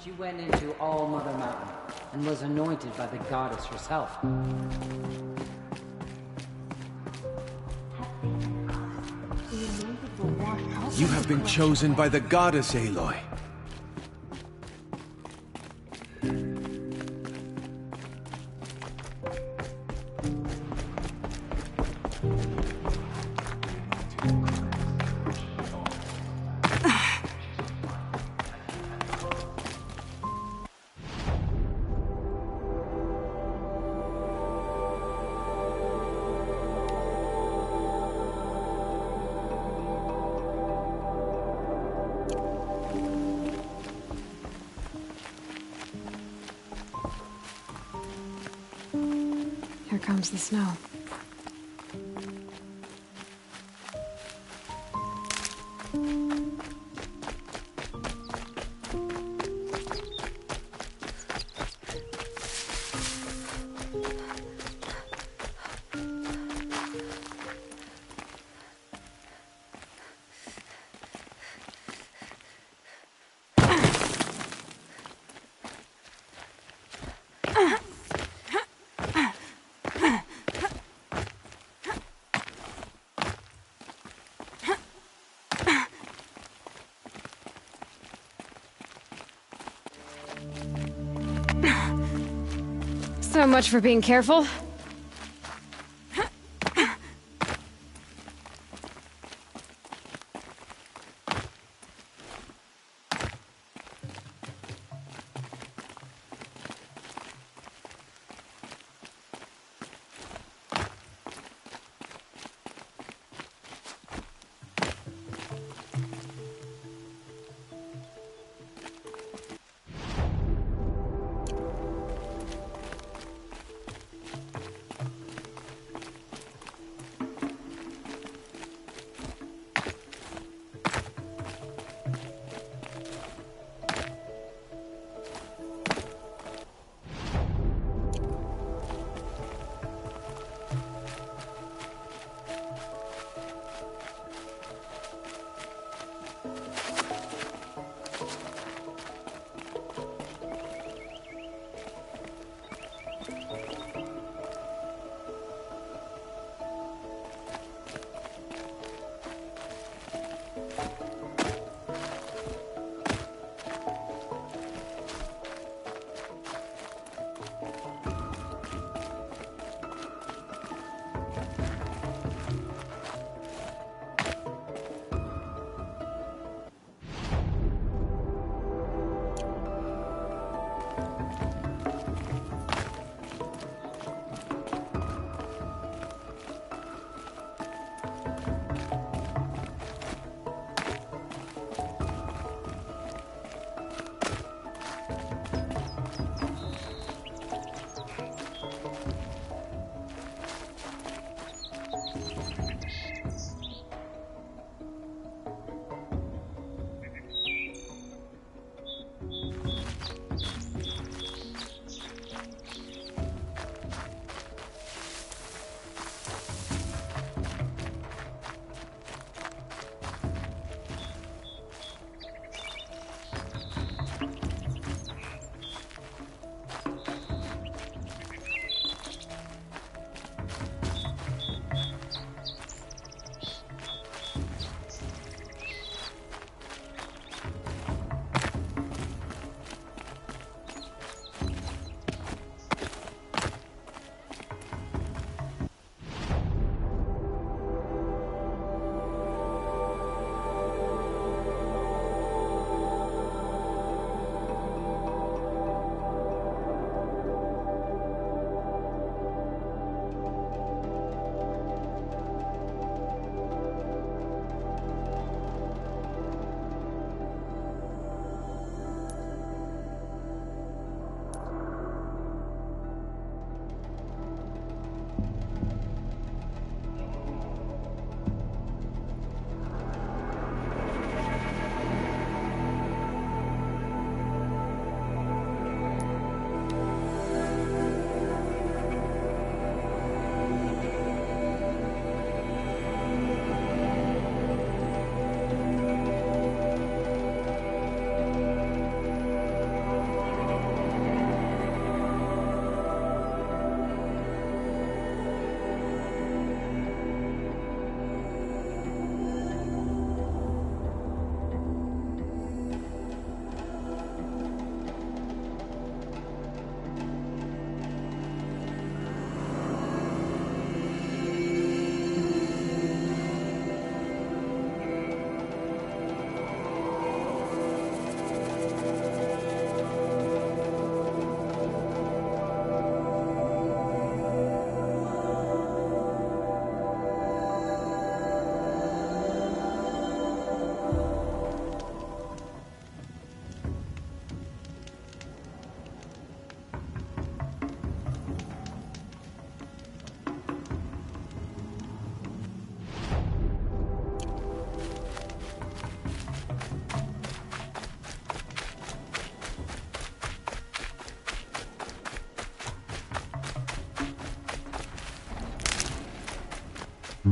She went into All-Mother Mountain and was anointed by the goddess herself. You have been chosen by the goddess, Aloy. comes the snow. So much for being careful.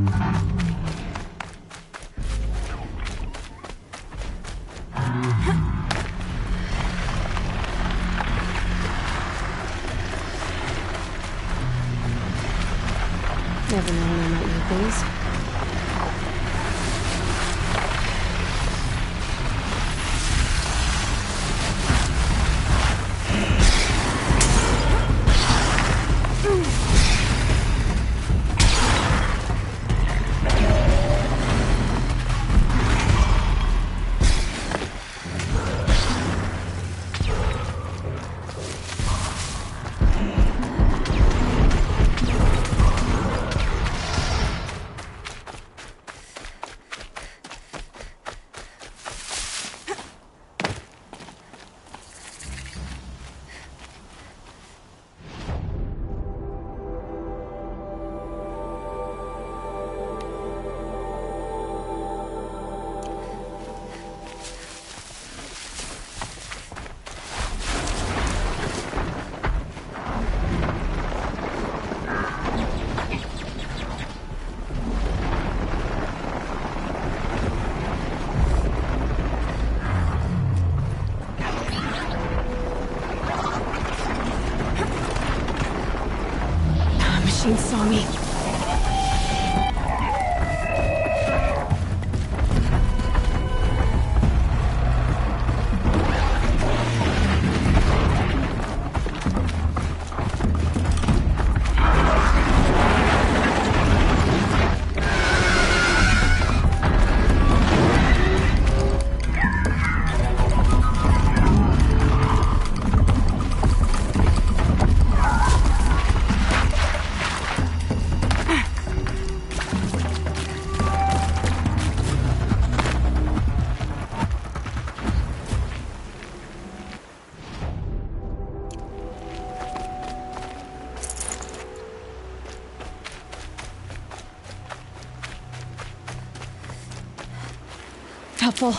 Never know when I might need these. Machine saw me. Helpful.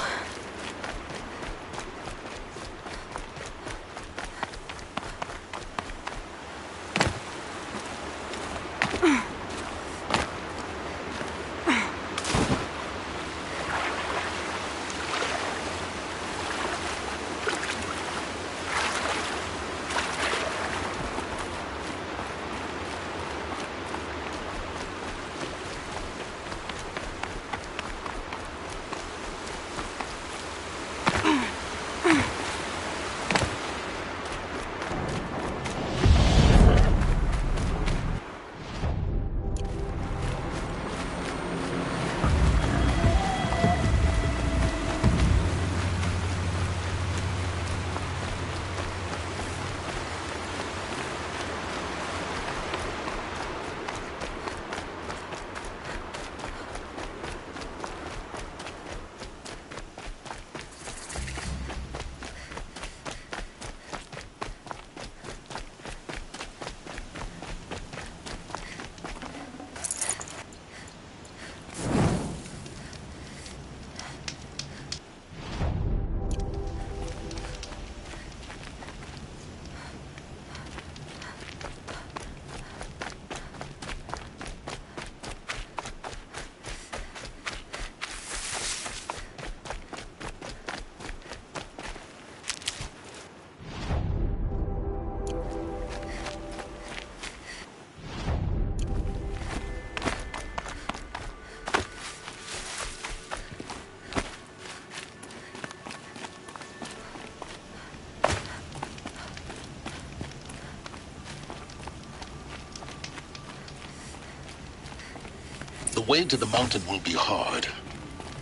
The way to the mountain will be hard.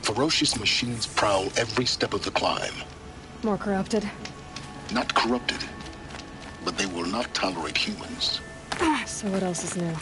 Ferocious machines prowl every step of the climb. More corrupted. Not corrupted, but they will not tolerate humans. So what else is new?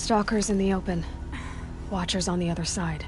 Stalkers in the open. Watchers on the other side.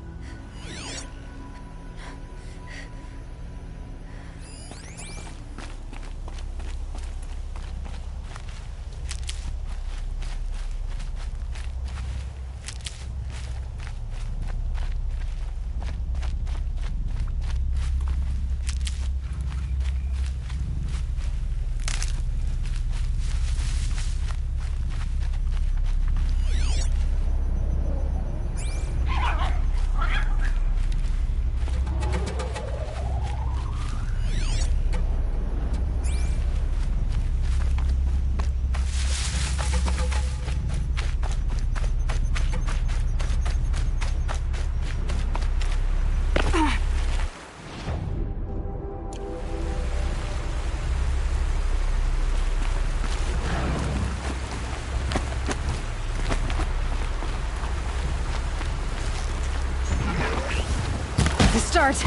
Start.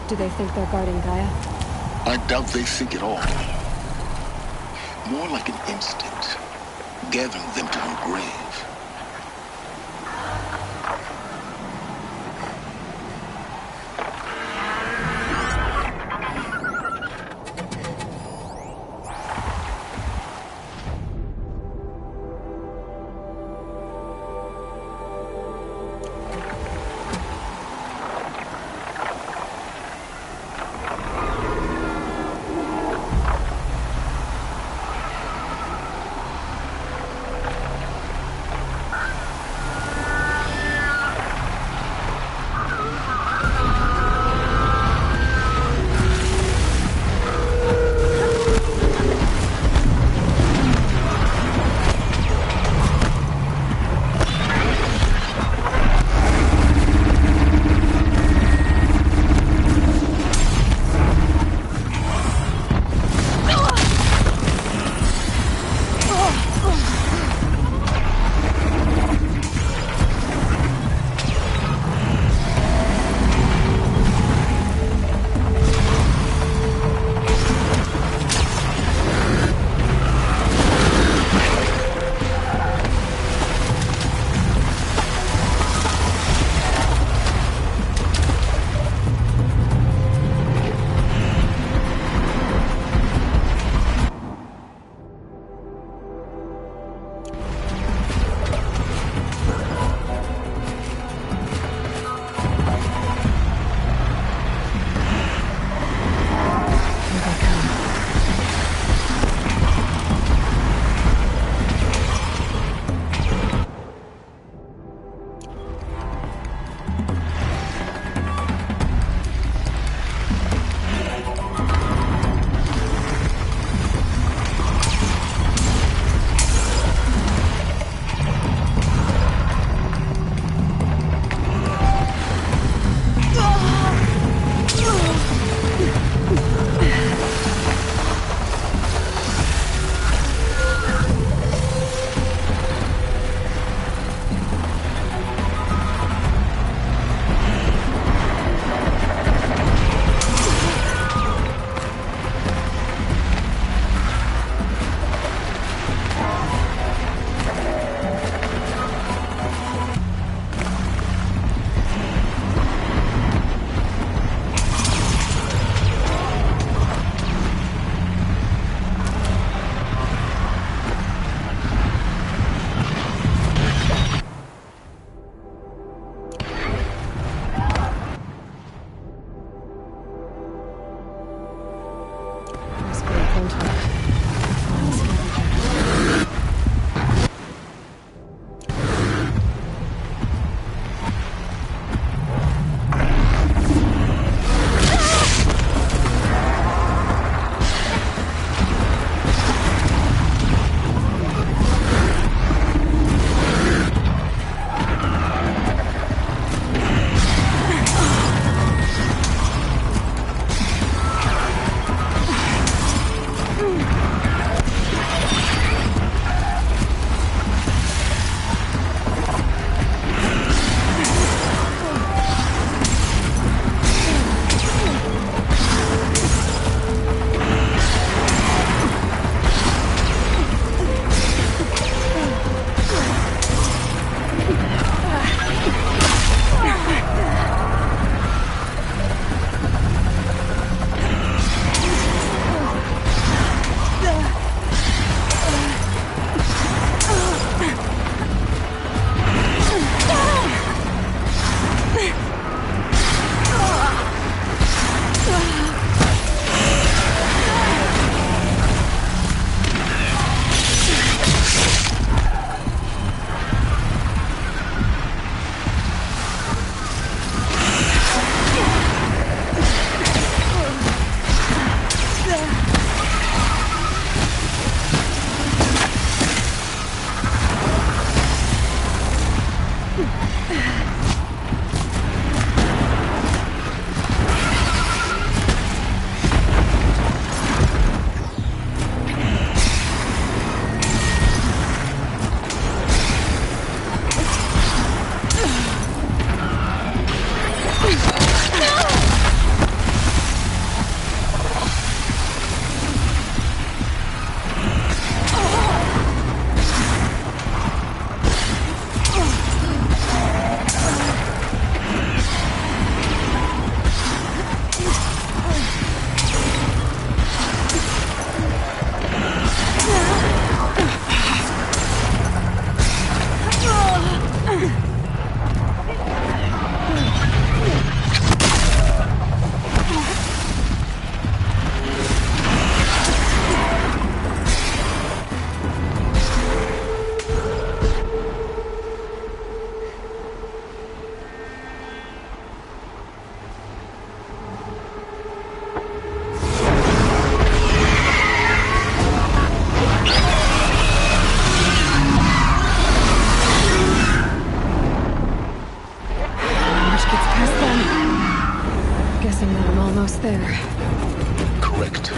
Do they think they're guarding Gaia? I doubt they think at all. More like an instinct, gathering them to her grave. found her. There. Correct.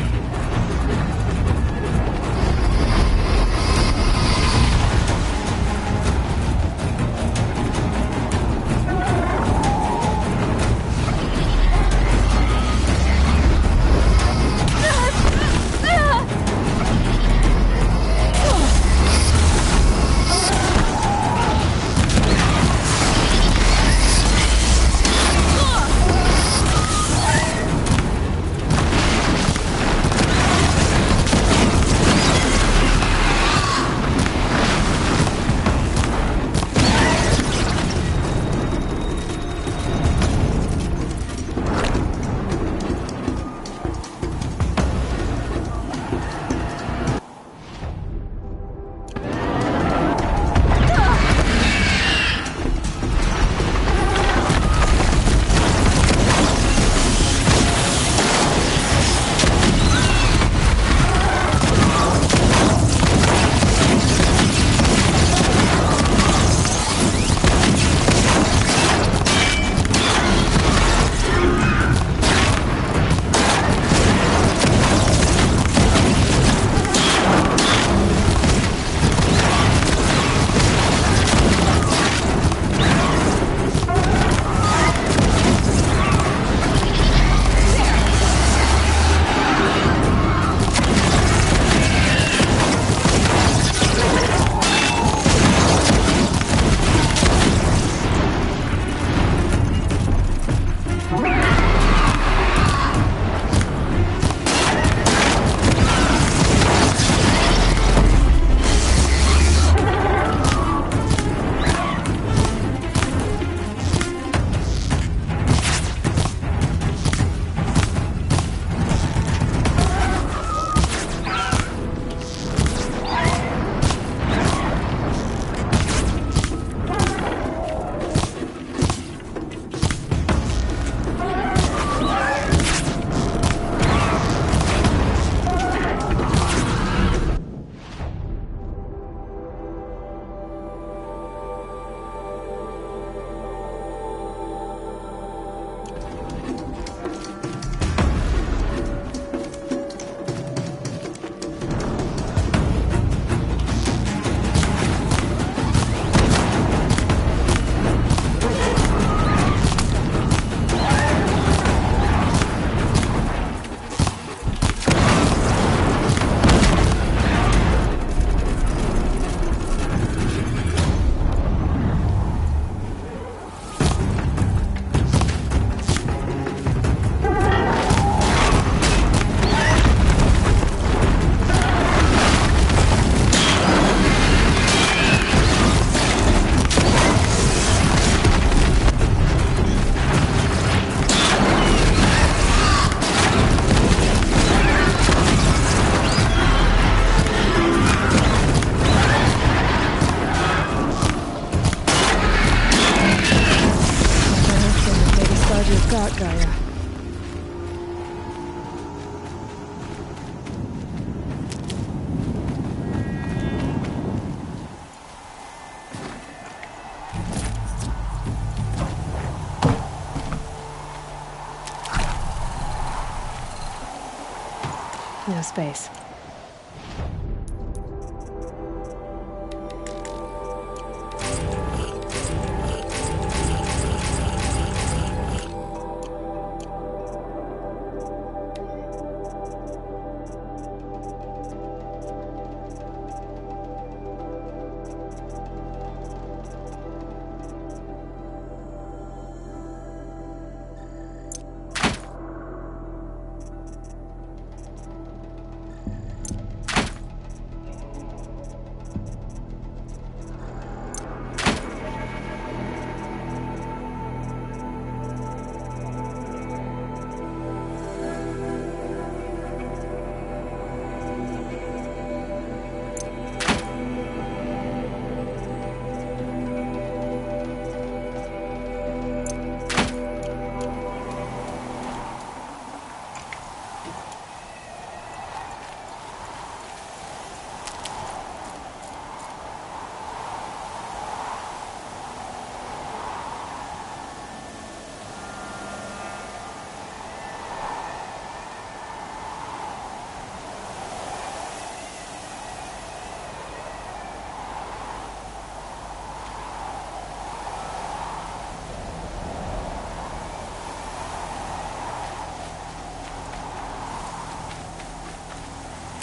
No space.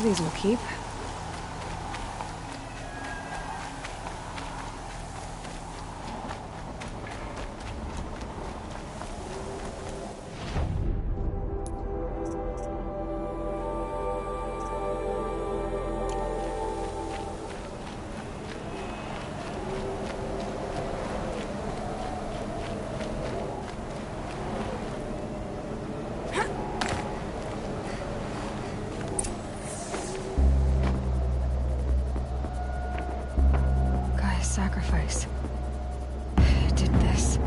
These will keep. Sacrifice. It did this.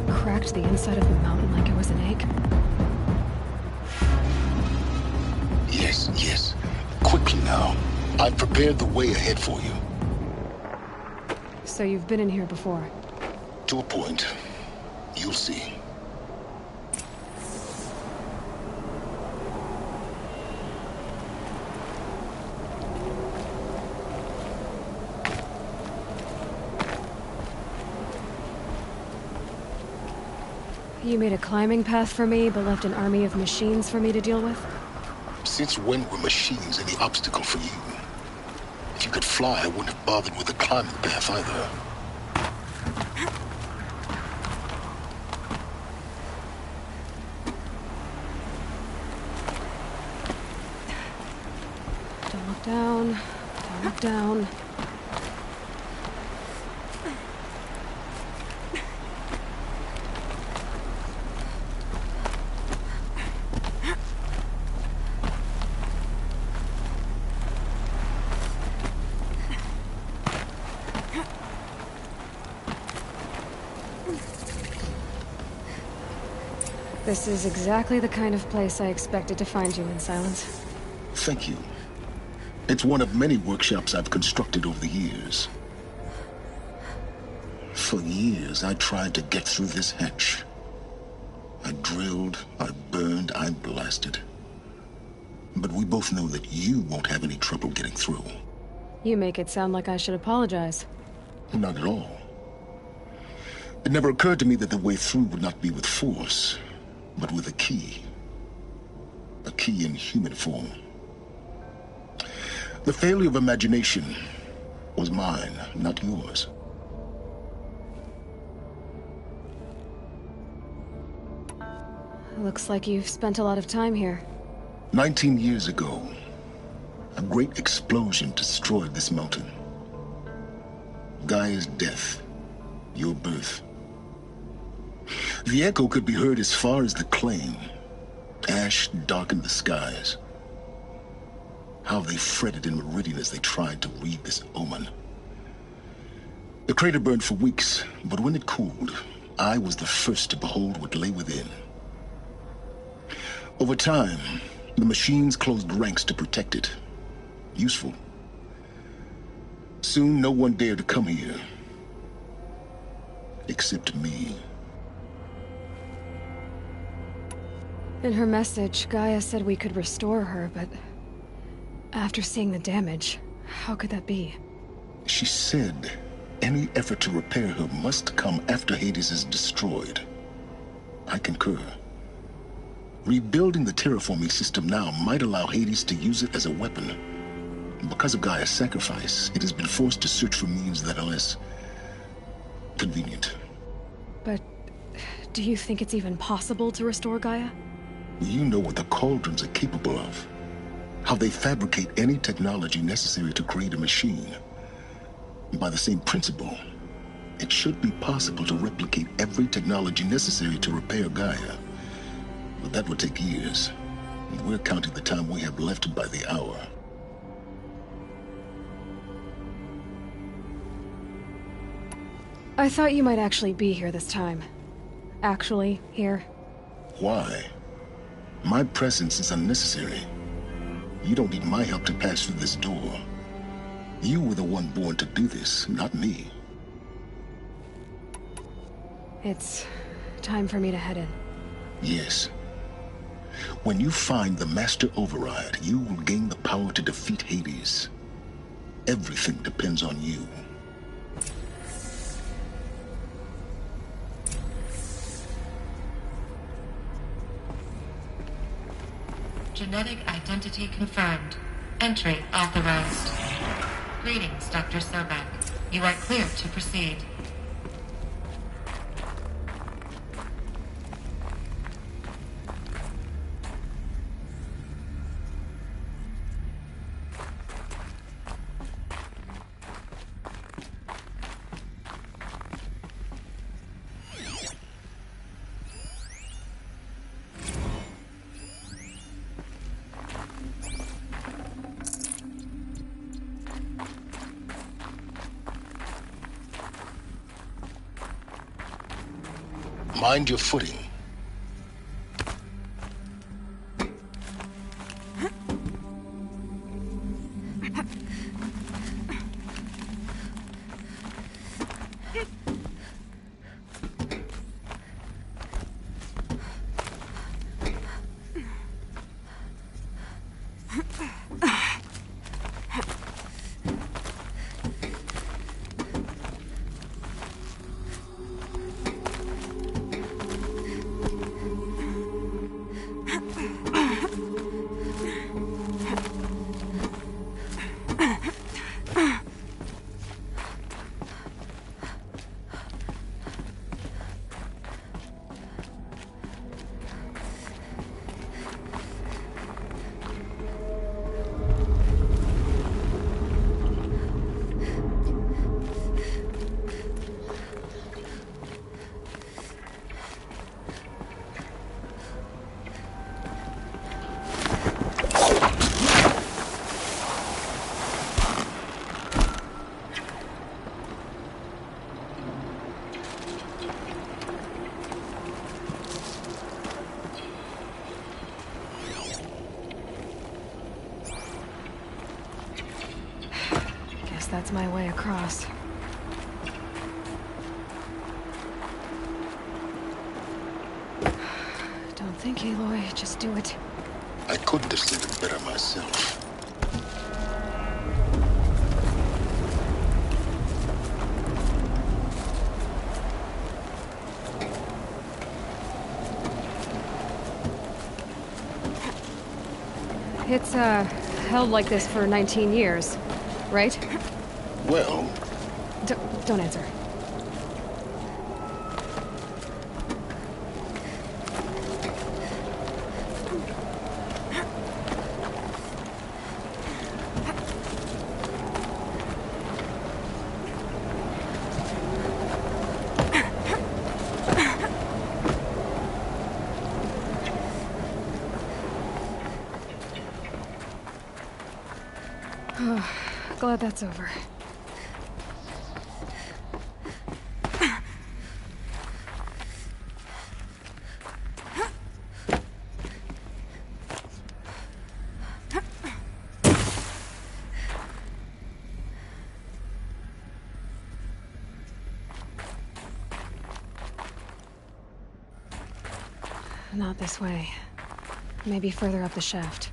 Cracked the inside of the mountain like it was an egg. Yes, yes. Quickly now. I've prepared the way ahead for you. So you've been in here before? To a point. You'll see. You made a climbing path for me, but left an army of machines for me to deal with? Since when were machines any obstacle for you? If you could fly, I wouldn't have bothered with a climbing path either. Don't look down. Don't look down. This is exactly the kind of place I expected to find you in, Silence. Thank you. It's one of many workshops I've constructed over the years. For years, I tried to get through this hatch. I drilled, I burned, I blasted. But we both know that you won't have any trouble getting through. You make it sound like I should apologize. Not at all. It never occurred to me that the way through would not be with force, but with a key. A key in human form. The failure of imagination was mine, not yours. Looks like you've spent a lot of time here. 19 years ago, a great explosion destroyed this mountain. Gaia's death, your birth. The echo could be heard as far as the claim. Ash darkened the skies. How they fretted in Meridian as they tried to read this omen. The crater burned for weeks, but when it cooled, I was the first to behold what lay within. Over time, the machines closed ranks to protect it. Useful. Soon, no one dared to come here. Except me. In her message, Gaia said we could restore her, but... after seeing the damage, how could that be? She said any effort to repair her must come after Hades is destroyed. I concur. Rebuilding the terraforming system now might allow Hades to use it as a weapon. Because of Gaia's sacrifice, it has been forced to search for means that are less convenient. But do you think it's even possible to restore Gaia? You know what the Cauldrons are capable of. How they fabricate any technology necessary to create a machine. By the same principle, it should be possible to replicate every technology necessary to repair Gaia. But that would take years. And we're counting the time we have left by the hour. I thought you might actually be here this time. Actually, here. Why? My presence is unnecessary. You don't need my help to pass through this door. You were the one born to do this, not me. It's time for me to head in. Yes. When you find the Master Override, you will gain the power to defeat Hades. Everything depends on you. Genetic identity confirmed. Entry authorized. Greetings, Dr. Sobek. You are cleared to proceed. Mind your footing. That's my way across. Don't think, Aloy. Just do it. I couldn't have said it better myself. It's, held like this for 19 years, right? Well... Don't answer. Glad that's over. Not this way. Maybe further up the shaft.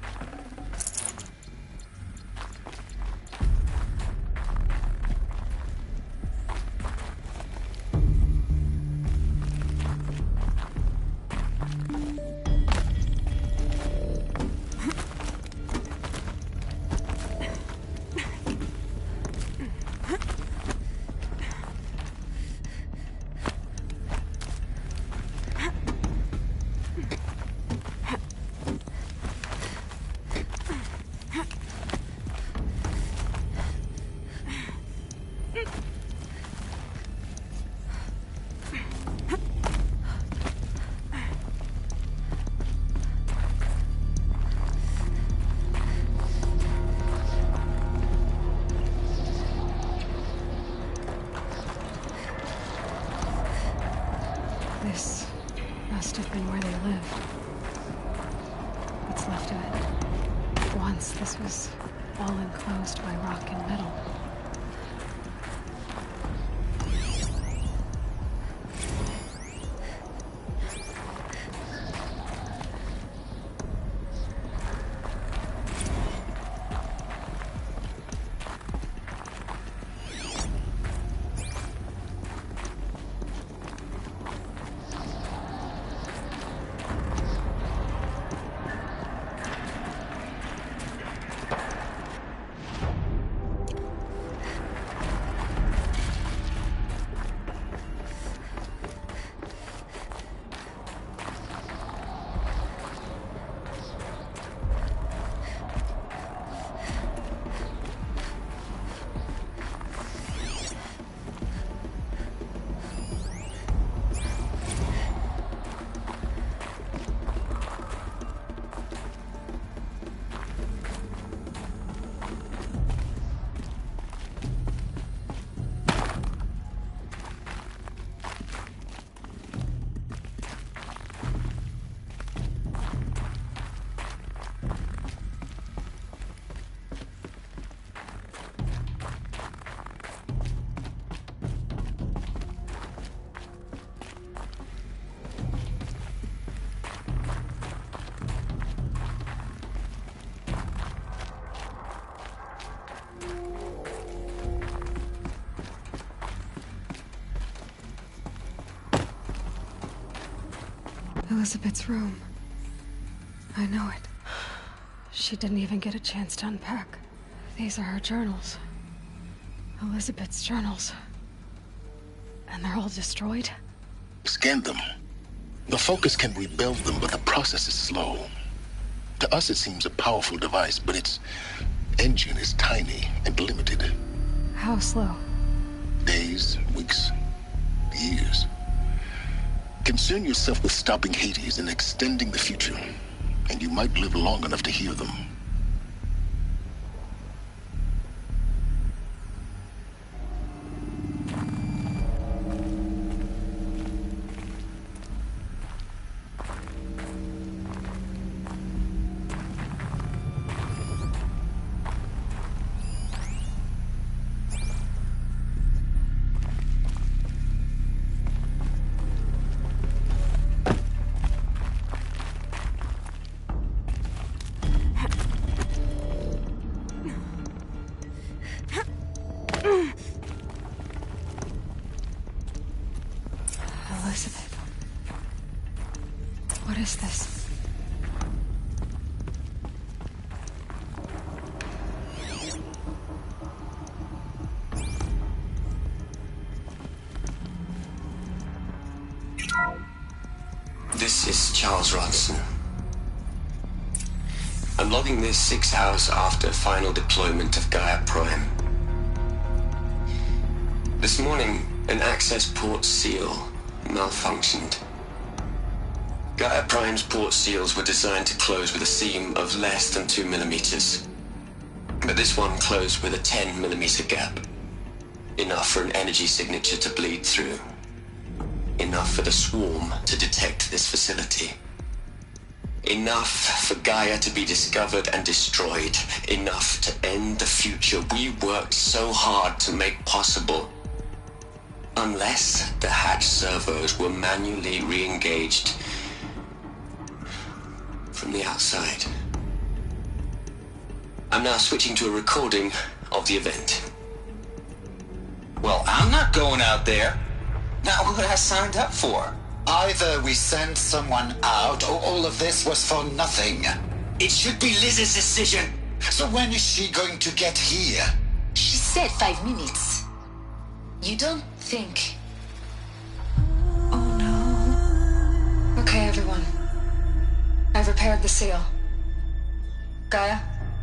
This must have been where they lived. What's left of it. Once this was all enclosed by rock and metal. Elizabeth's room. I know it. She didn't even get a chance to unpack. These are her journals. Elizabeth's journals. And they're all destroyed? Scan them. The Focus can rebuild them, but the process is slow. To us, it seems a powerful device, but its engine is tiny and limited. How slow? Days, weeks, years. Concern yourself with stopping Hades and extending the future, and you might live long enough to hear them. Elizabeth. What is this? This is Charles Ronson. I'm logging this 6 hours after final deployment of Gaia Prime. This morning, an access port seal malfunctioned. Gaia Prime's port seals were designed to close with a seam of less than 2 millimeters. But this one closed with a 10 millimeter gap. Enough for an energy signature to bleed through. Enough for the swarm to detect this facility. Enough for Gaia to be discovered and destroyed. Enough to end the future we worked so hard to make possible. Unless the hatch servos were manually re-engaged from the outside. I'm now switching to a recording of the event. Well, I'm not going out there. Not what I signed up for. Either we send someone out, or all of this was for nothing. It should be Liz's decision. So when is she going to get here? She said 5 minutes. You don't think... Oh no. Okay, everyone. I've repaired the seal. Gaia?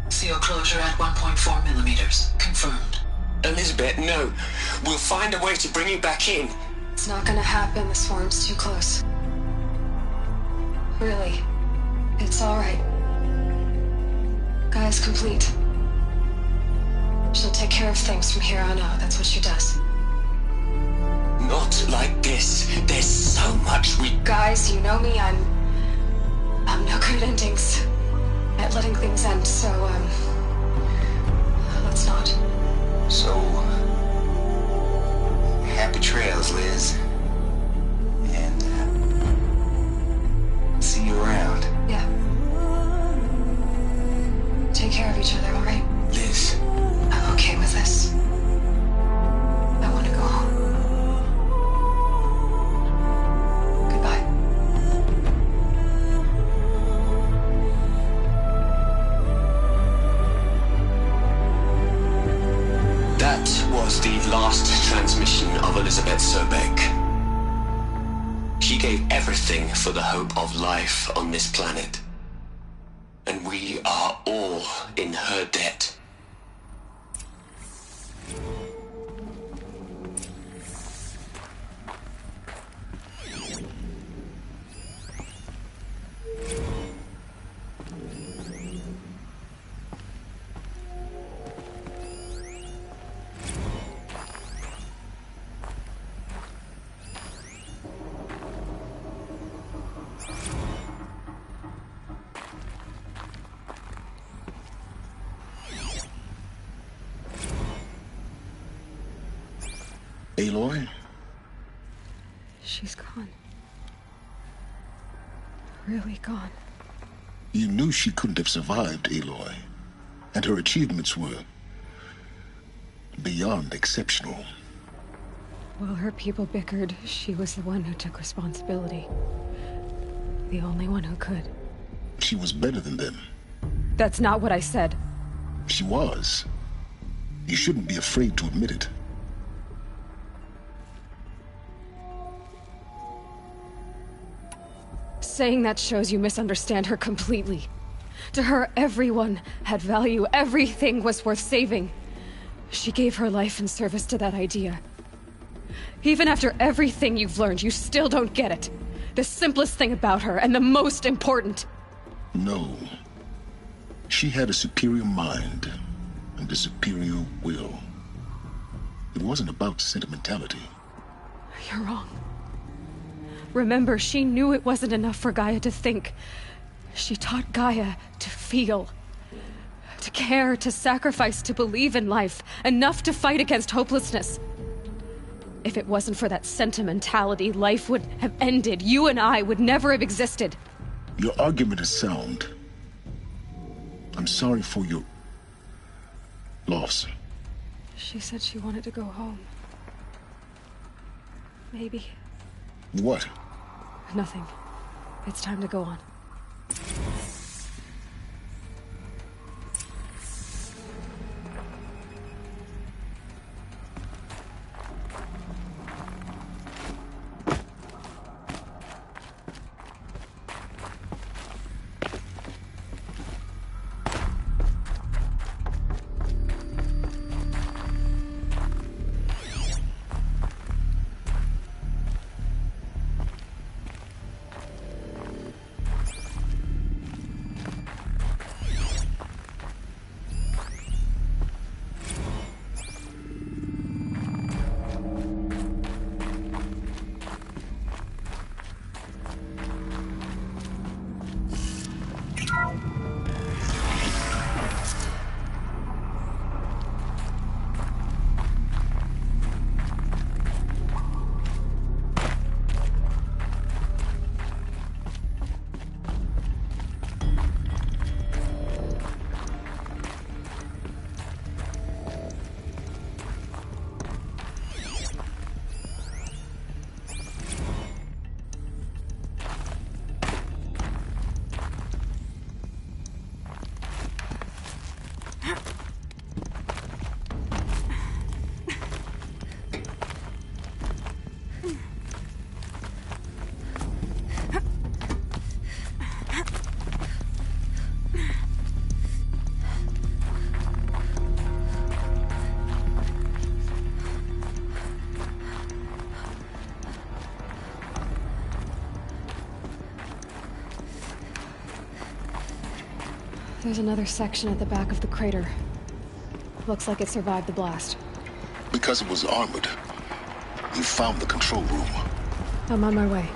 Seal closure at 1.4 millimeters. Confirmed. Elizabeth, no. We'll find a way to bring you back in. It's not gonna happen. The swarm's too close. Really. It's alright. Gaia's complete. She'll take care of things from here on out. That's what she does. Not like this. There's so much we... Guys, you know me. I'm no good at endings. At letting things end, so, let's not. So... happy trails, Liz. And, see you around. Yeah. Take care of each other, alright? Liz. I'm okay with this. I want to go home. Goodbye. That was the last transmission of Elizabeth Sobeck. She gave everything for the hope of life on this planet. And we are all in her debt. Aloy? She's gone. Really gone. You knew she couldn't have survived, Aloy. And her achievements were... beyond exceptional. While her people bickered, she was the one who took responsibility. The only one who could. She was better than them. That's not what I said. She was. You shouldn't be afraid to admit it. Saying that shows you misunderstand her completely. To her, everyone had value. Everything was worth saving. She gave her life in service to that idea. Even after everything you've learned, you still don't get it. The simplest thing about her, and the most important. No. She had a superior mind and a superior will. It wasn't about sentimentality. You're wrong. Remember, she knew it wasn't enough for Gaia to think. She taught Gaia to feel. To care, to sacrifice, to believe in life. Enough to fight against hopelessness. If it wasn't for that sentimentality, life would have ended. You and I would never have existed. Your argument is sound. I'm sorry for your... loss. She said she wanted to go home. Maybe. What? Nothing. It's time to go on. There's another section at the back of the crater. Looks like it survived the blast. Because it was armored. You found the control room. I'm on my way.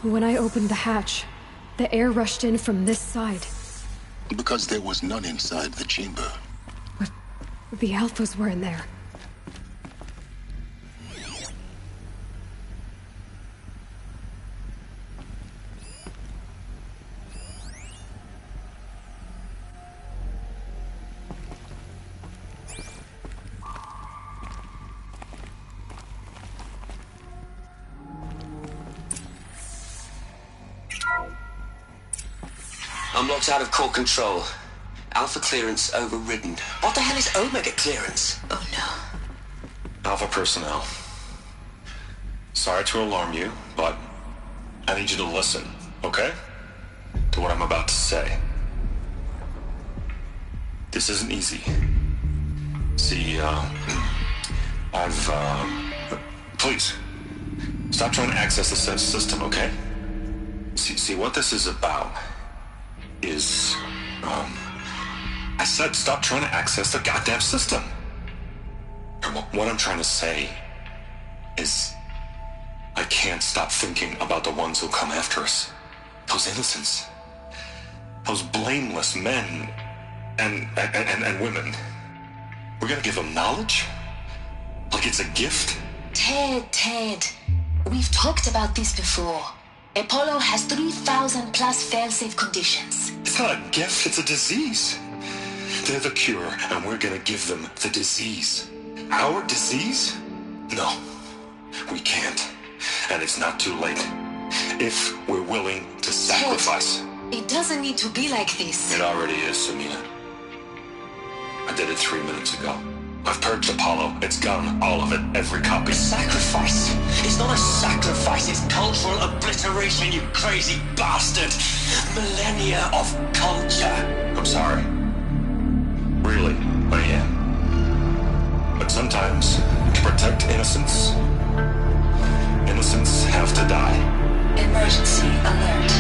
When I opened the hatch, the air rushed in from this side. Because there was none inside the chamber. But the Alphas were in there. I'm locked out of core control. Alpha clearance overridden. What the hell is Omega clearance? Oh no. Alpha personnel. Sorry to alarm you, but I need you to listen, okay? To what I'm about to say. This isn't easy. See, please, stop trying to access the system, okay? See, what this is about is, I said stop trying to access the goddamn system. And what I'm trying to say is, I can't stop thinking about the ones who come after us. Those innocents. Those blameless men and women. We're gonna give them knowledge? Like it's a gift? Ted. We've talked about this before. Apollo has 3,000 plus fail-safe conditions. It's not a gift, it's a disease. They're the cure, and we're gonna give them the disease. Our disease? No, we can't. And it's not too late. If we're willing to sacrifice. Ted, it doesn't need to be like this. It already is, Samina. I did it 3 minutes ago. I've purged Apollo. It's gone. All of it. Every copy. Sacrifice? It's not a sacrifice, it's cultural obliteration, you crazy bastard! Millennia of culture! I'm sorry. Really, I am. But sometimes, to protect innocence, innocents have to die. Emergency alert.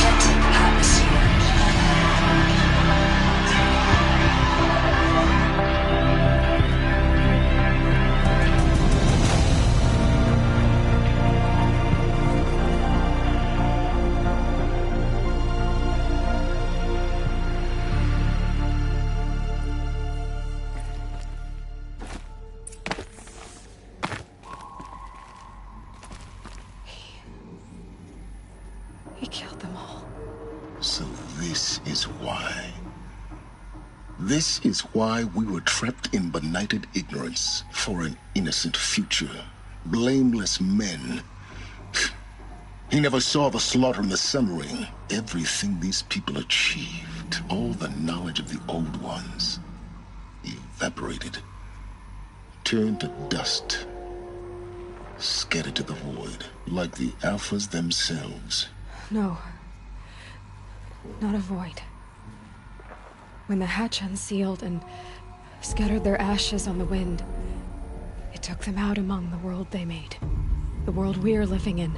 Venting atmosphere. This is why. This is why we were trapped in benighted ignorance for an innocent future. Blameless men. He never saw the slaughter and the summering. Everything these people achieved, all the knowledge of the old ones, evaporated, turned to dust, scattered to the void, like the Alphas themselves. No. Not a void. When the hatch unsealed and scattered their ashes on the wind, it took them out among the world they made. The world we're living in.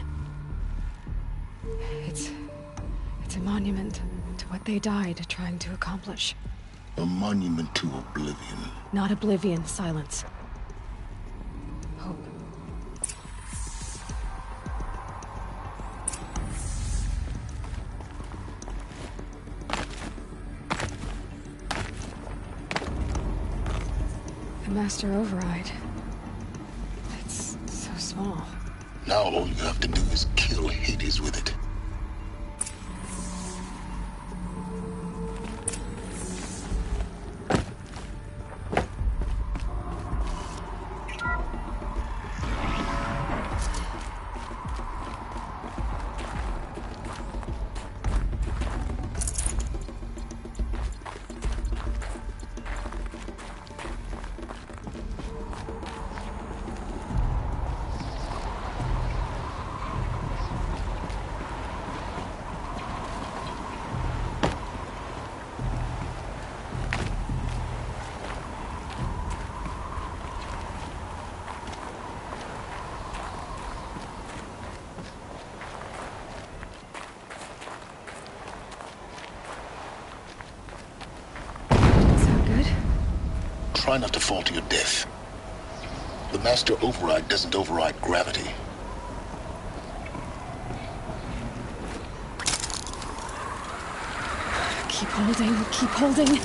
It's a monument to what they died trying to accomplish. A monument to oblivion. Not oblivion, silence. Hope. The Master Override. It's so small. Now all you have to do is kill Hades with it. Try not to fall to your death. The Master Override doesn't override gravity. Keep holding, keep holding.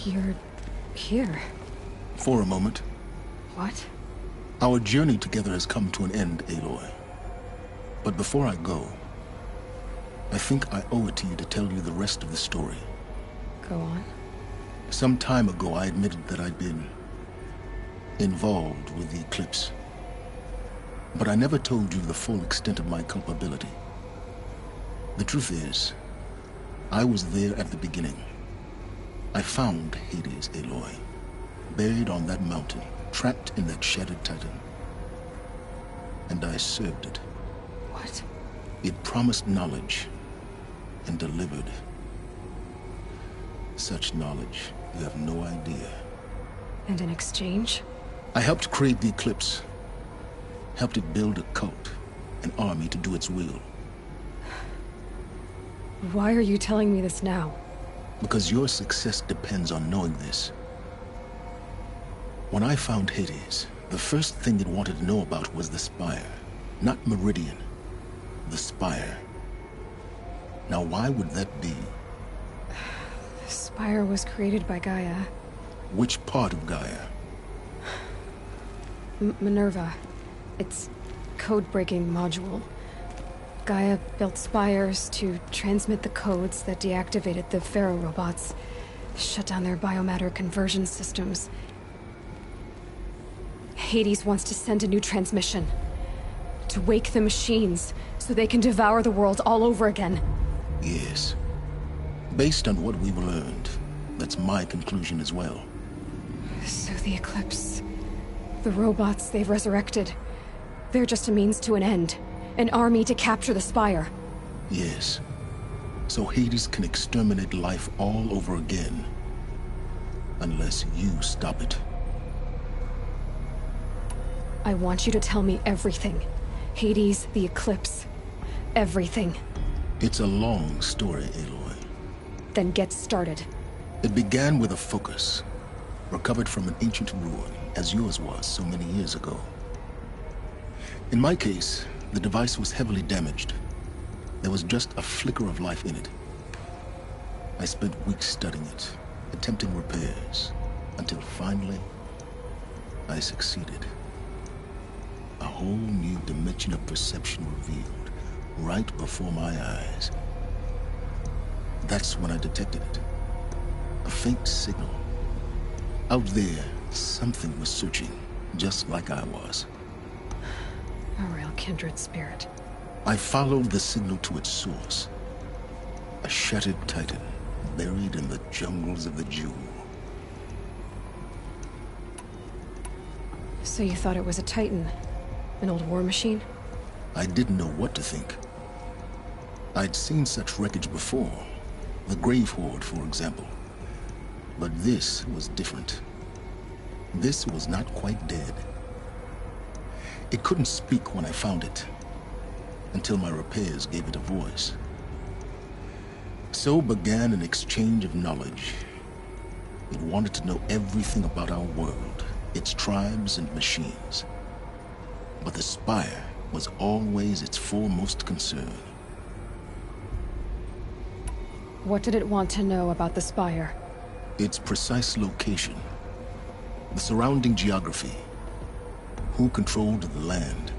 You're here. For a moment. What? Our journey together has come to an end, Aloy. But before I go, I think I owe it to you to tell you the rest of the story. Go on. Some time ago, I admitted that I'd been involved with the Eclipse. But I never told you the full extent of my culpability. The truth is, I was there at the beginning. I found Hades, Aloy, buried on that mountain, trapped in that shattered titan. And I served it. What? It promised knowledge and delivered. Such knowledge, you have no idea. And in exchange? I helped create the Eclipse. Helped it build a cult, an army to do its will. Why are you telling me this now? Because your success depends on knowing this. When I found Hades, the first thing it wanted to know about was the Spire. Not Meridian. The Spire. Now why would that be? The Spire was created by Gaia. Which part of Gaia? Minerva. Its code-breaking module. Gaia built spires to transmit the codes that deactivated the Pharaoh robots, shut down their biomatter conversion systems. Hades wants to send a new transmission. To wake the machines, so they can devour the world all over again. Yes. Based on what we've learned, that's my conclusion as well. So the Eclipse... the robots they've resurrected... they're just a means to an end. An army to capture the Spire. Yes. So Hades can exterminate life all over again. Unless you stop it. I want you to tell me everything. Hades, the Eclipse. Everything. It's a long story, Aloy. Then get started. It began with a focus. Recovered from an ancient ruin, as yours was so many years ago. In my case, the device was heavily damaged. There was just a flicker of life in it. I spent weeks studying it, attempting repairs, until finally, I succeeded. A whole new dimension of perception revealed, right before my eyes. That's when I detected it. A faint signal. Out there, something was searching, just like I was. A real kindred spirit. I followed the signal to its source. A shattered titan, buried in the jungles of the Jewel. So you thought it was a titan? An old war machine? I didn't know what to think. I'd seen such wreckage before. The Grave Horde, for example. But this was different. This was not quite dead. It couldn't speak when I found it, until my repairs gave it a voice. So began an exchange of knowledge. It wanted to know everything about our world, its tribes and machines. But the Spire was always its foremost concern. What did it want to know about the Spire? Its precise location, the surrounding geography, who controlled the land.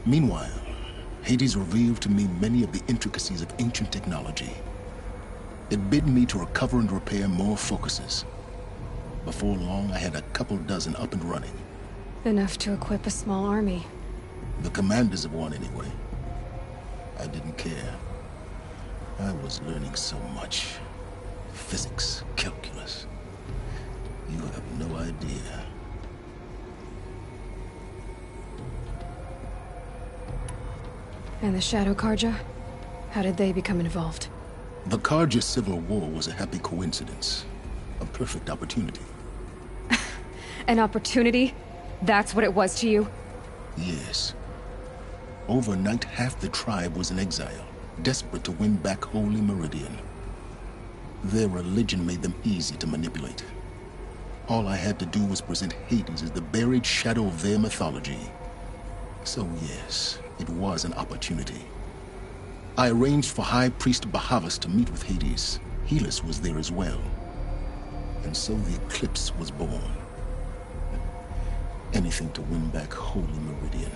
Meanwhile, Hades revealed to me many of the intricacies of ancient technology. It bid me to recover and repair more focuses. Before long, I had a couple dozen up and running. Enough to equip a small army. The commanders of one, anyway. I didn't care. I was learning so much. Physics, calculus. You have no idea. And the Shadow Carja? How did they become involved? The Carja Civil War was a happy coincidence. A perfect opportunity. An opportunity? That's what it was to you? Yes. Overnight, half the tribe was in exile, desperate to win back Holy Meridian. Their religion made them easy to manipulate. All I had to do was present Hades as the buried shadow of their mythology. So yes, it was an opportunity. I arranged for High Priest Bahavas to meet with Hades. Helis was there as well. And so the Eclipse was born. Anything to win back Holy Meridian.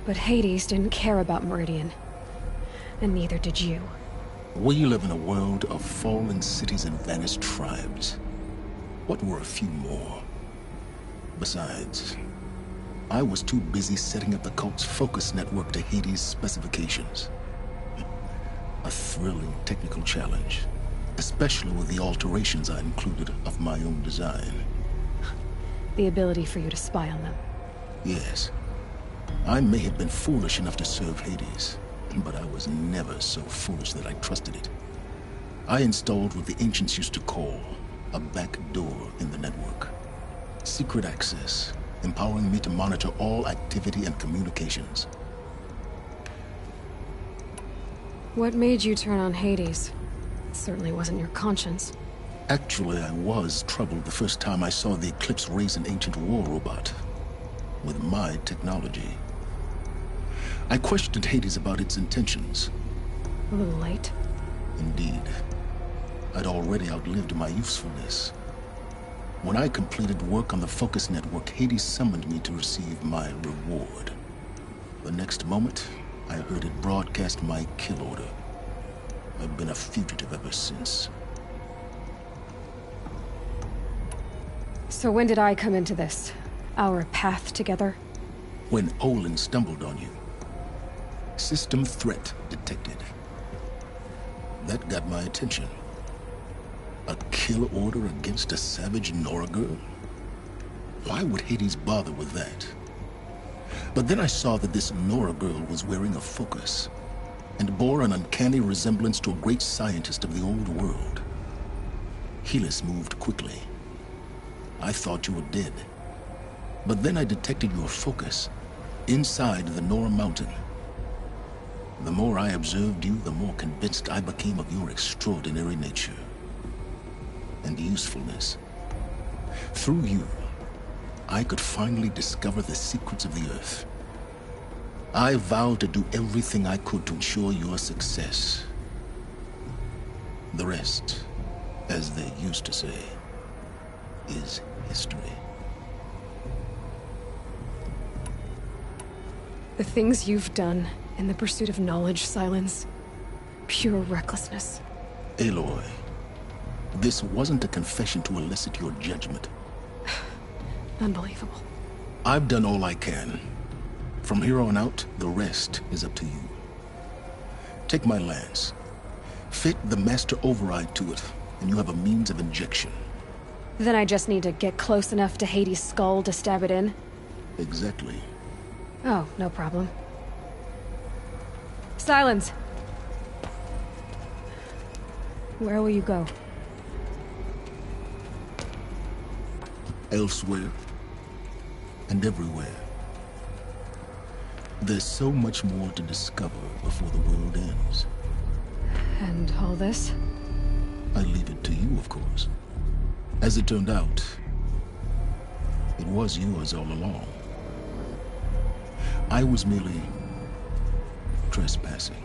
But Hades didn't care about Meridian. And neither did you. We live in a world of fallen cities and vanished tribes. What were a few more? Besides, I was too busy setting up the cult's focus network to Hades' specifications. A thrilling technical challenge, especially with the alterations I included of my own design. The ability for you to spy on them. Yes. I may have been foolish enough to serve Hades, but I was never so foolish that I trusted it. I installed what the ancients used to call a back door in the network. Secret access, empowering me to monitor all activity and communications. What made you turn on Hades? It certainly wasn't your conscience. Actually, I was troubled the first time I saw the Eclipse raise an ancient war robot. With my technology. I questioned Hades about its intentions. A little late. Indeed. I'd already outlived my usefulness. When I completed work on the Focus Network, Hades summoned me to receive my reward. The next moment, I heard it broadcast my kill order. I've been a fugitive ever since. So when did I come into this? Our path together? When Olin stumbled on you. System threat detected. That got my attention. A kill order against a savage Nora girl? Why would Hades bother with that? But then I saw that this Nora girl was wearing a focus, and bore an uncanny resemblance to a great scientist of the old world. Helis moved quickly. I thought you were dead. But then I detected your focus inside the Nora Mountain. The more I observed you, the more convinced I became of your extraordinary nature and usefulness. Through you, I could finally discover the secrets of the Earth. I vowed to do everything I could to ensure your success. The rest, as they used to say, is history. The things you've done in the pursuit of knowledge, Silence. Pure recklessness. Aloy, this wasn't a confession to elicit your judgment. Unbelievable. I've done all I can. From here on out, the rest is up to you. Take my lance. Fit the Master Override to it, and you have a means of injection. Then I just need to get close enough to Hades' skull to stab it in? Exactly. Oh, no problem. Silence! Where will you go? Elsewhere. And everywhere. There's so much more to discover before the world ends. And all this? I leave it to you, of course. As it turned out, it was yours all along. I was merely trespassing.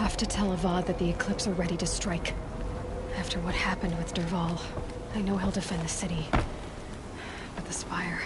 have to tell Avad that the Eclipse are ready to strike. After what happened with Dervahl, I know he'll defend the city. But the Spire...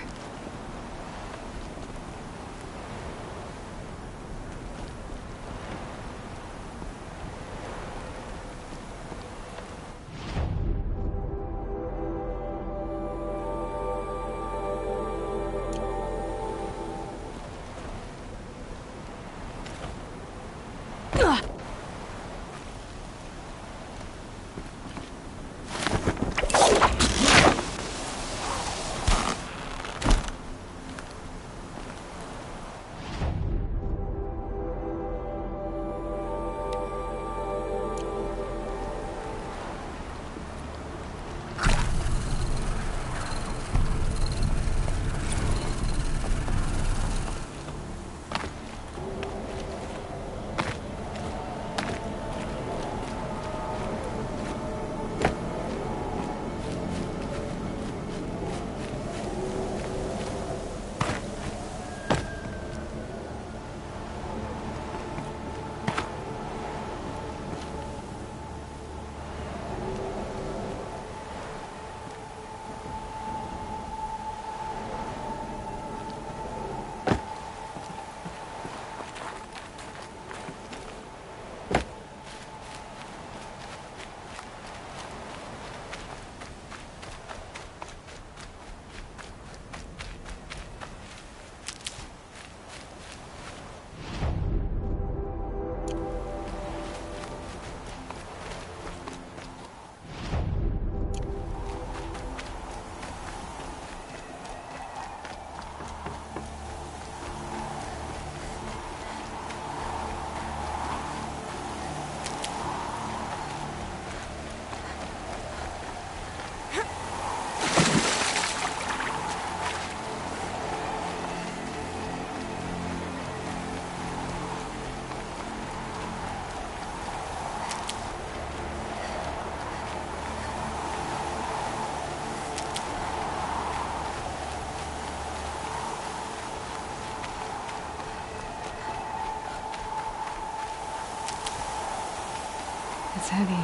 It's heavy.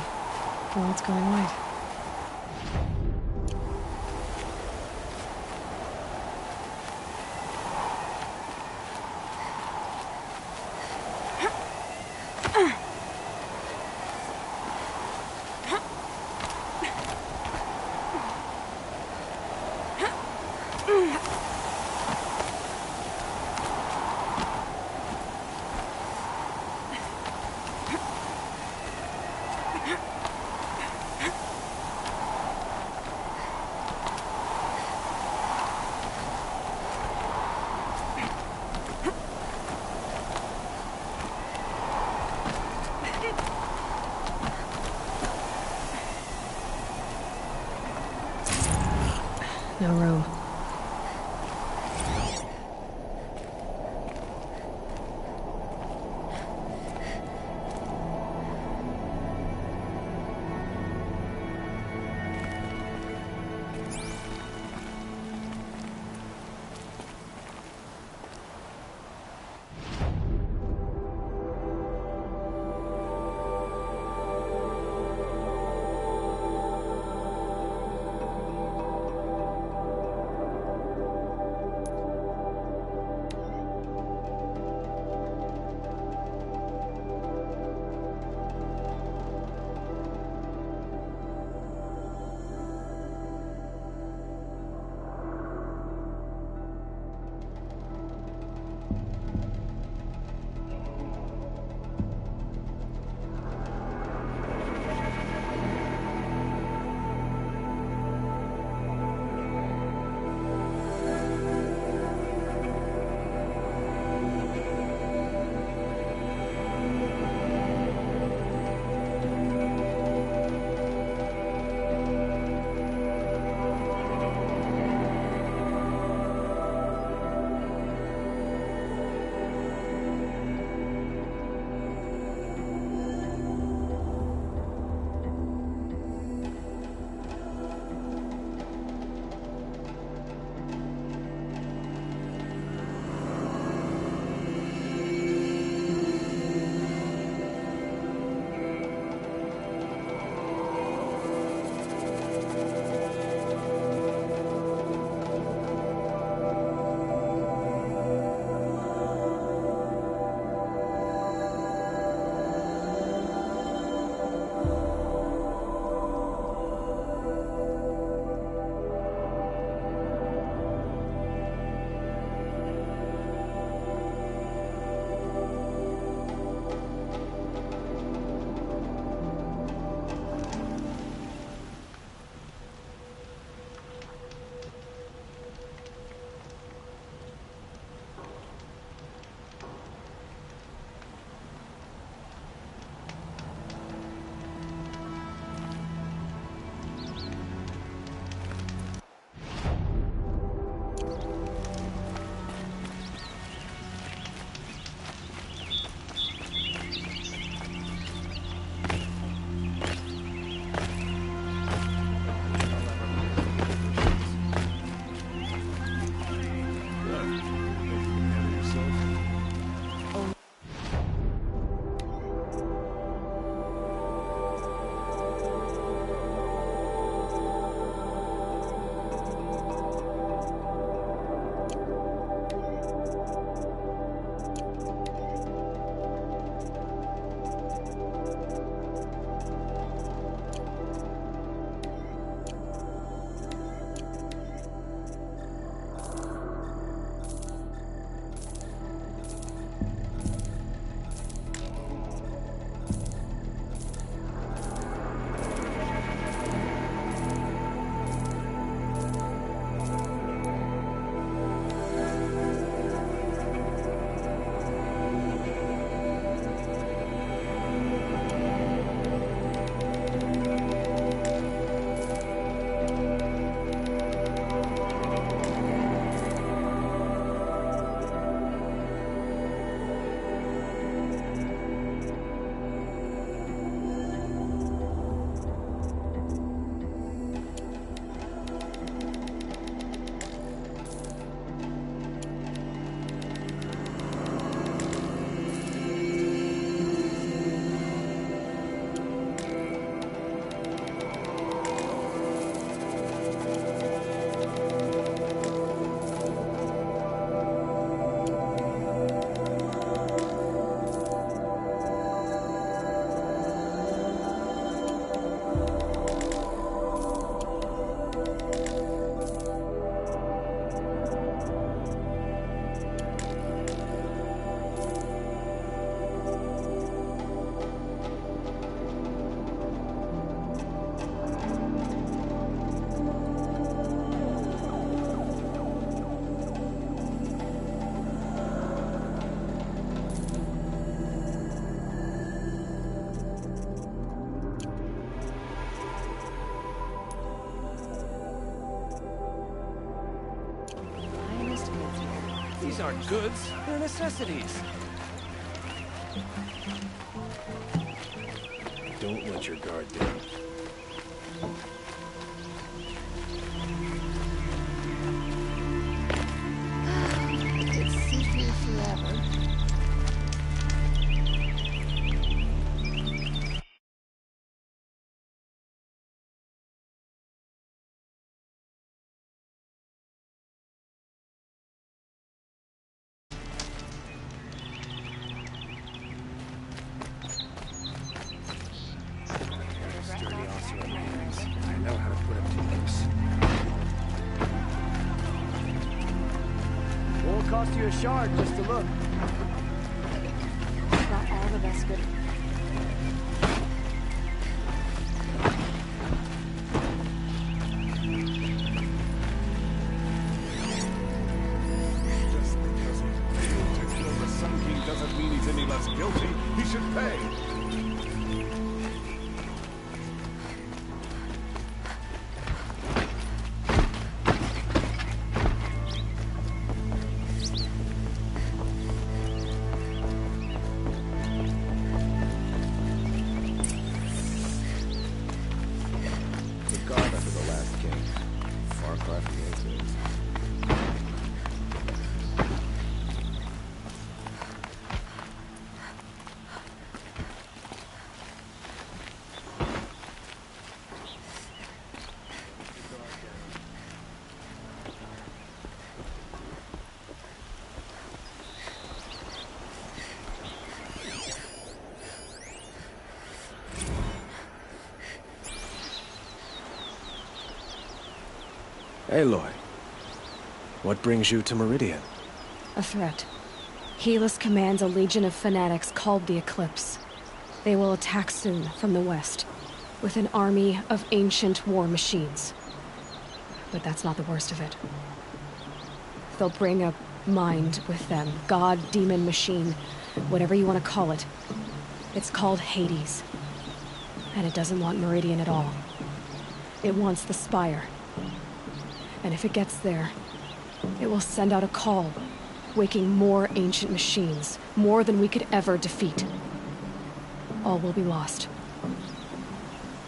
The world's going wide. No room. These aren't goods, they're necessities. Don't let your guard down. It's sit here forever. Sturdy Osseo hands. I know how to put him to use. Won't cost you a shard just to look. Not all the best good. Just because he failed to kill the Sun King doesn't mean he's any less guilty. He should pay. The guard under the last king. Far cry from the incidents. Aloy, what brings you to Meridian? A threat. Helis commands a legion of fanatics called the Eclipse. They will attack soon from the west, with an army of ancient war machines. But that's not the worst of it. They'll bring a mind with them, god, demon, machine, whatever you want to call it. It's called Hades. And it doesn't want Meridian at all. It wants the Spire. And if it gets there, it will send out a call, waking more ancient machines, more than we could ever defeat. All will be lost.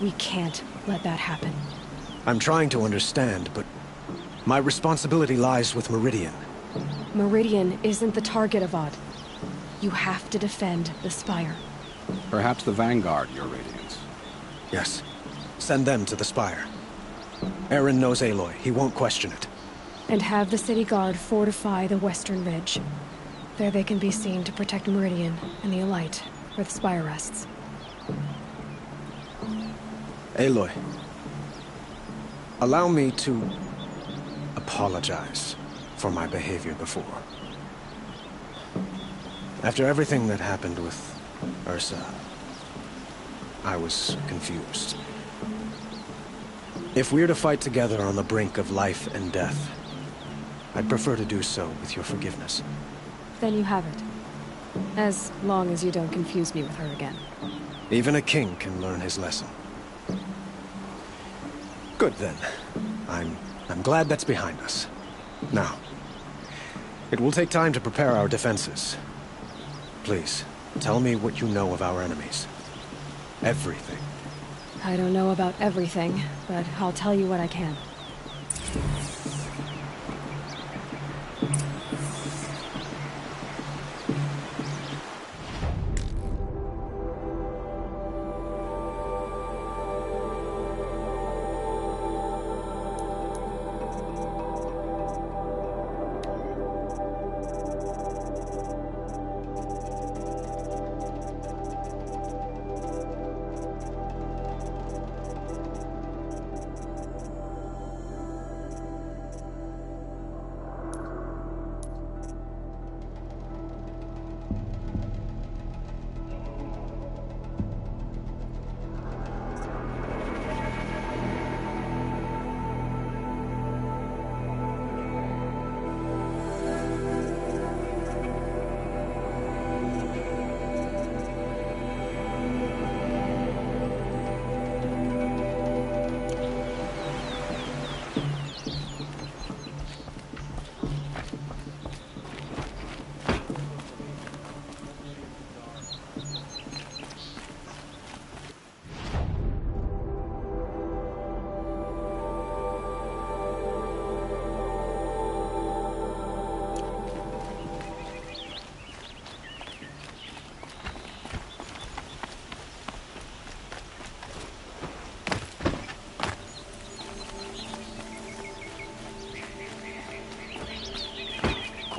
We can't let that happen. I'm trying to understand, but my responsibility lies with Meridian. Meridian isn't the target, Avad. You have to defend the Spire. Perhaps the Vanguard, Your Radiance. Yes. Send them to the Spire. Eren knows Aloy. He won't question it. And have the city guard fortify the western ridge. There they can be seen to protect Meridian and the Elite, where the Spire rests. Aloy, allow me to apologize for my behavior before. After everything that happened with Ursa, I was confused. If we're to fight together on the brink of life and death, I'd prefer to do so with your forgiveness. Then you have it. As long as you don't confuse me with her again. Even a king can learn his lesson. Good then. I'm glad that's behind us. Now, it will take time to prepare our defenses. Please, tell me what you know of our enemies. Everything. I don't know about everything, but I'll tell you what I can.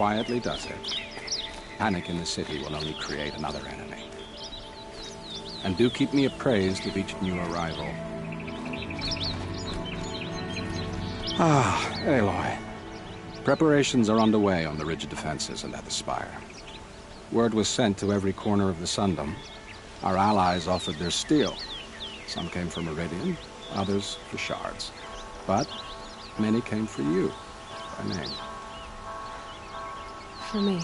quietly does it. Panic in the city will only create another enemy. And do keep me appraised of each new arrival. Ah, Aloy. Preparations are underway on the ridge defenses and at the spire. Word was sent to every corner of the Sundom. Our allies offered their steel. Some came for Meridian, others for shards. But many came for you, by name. For me.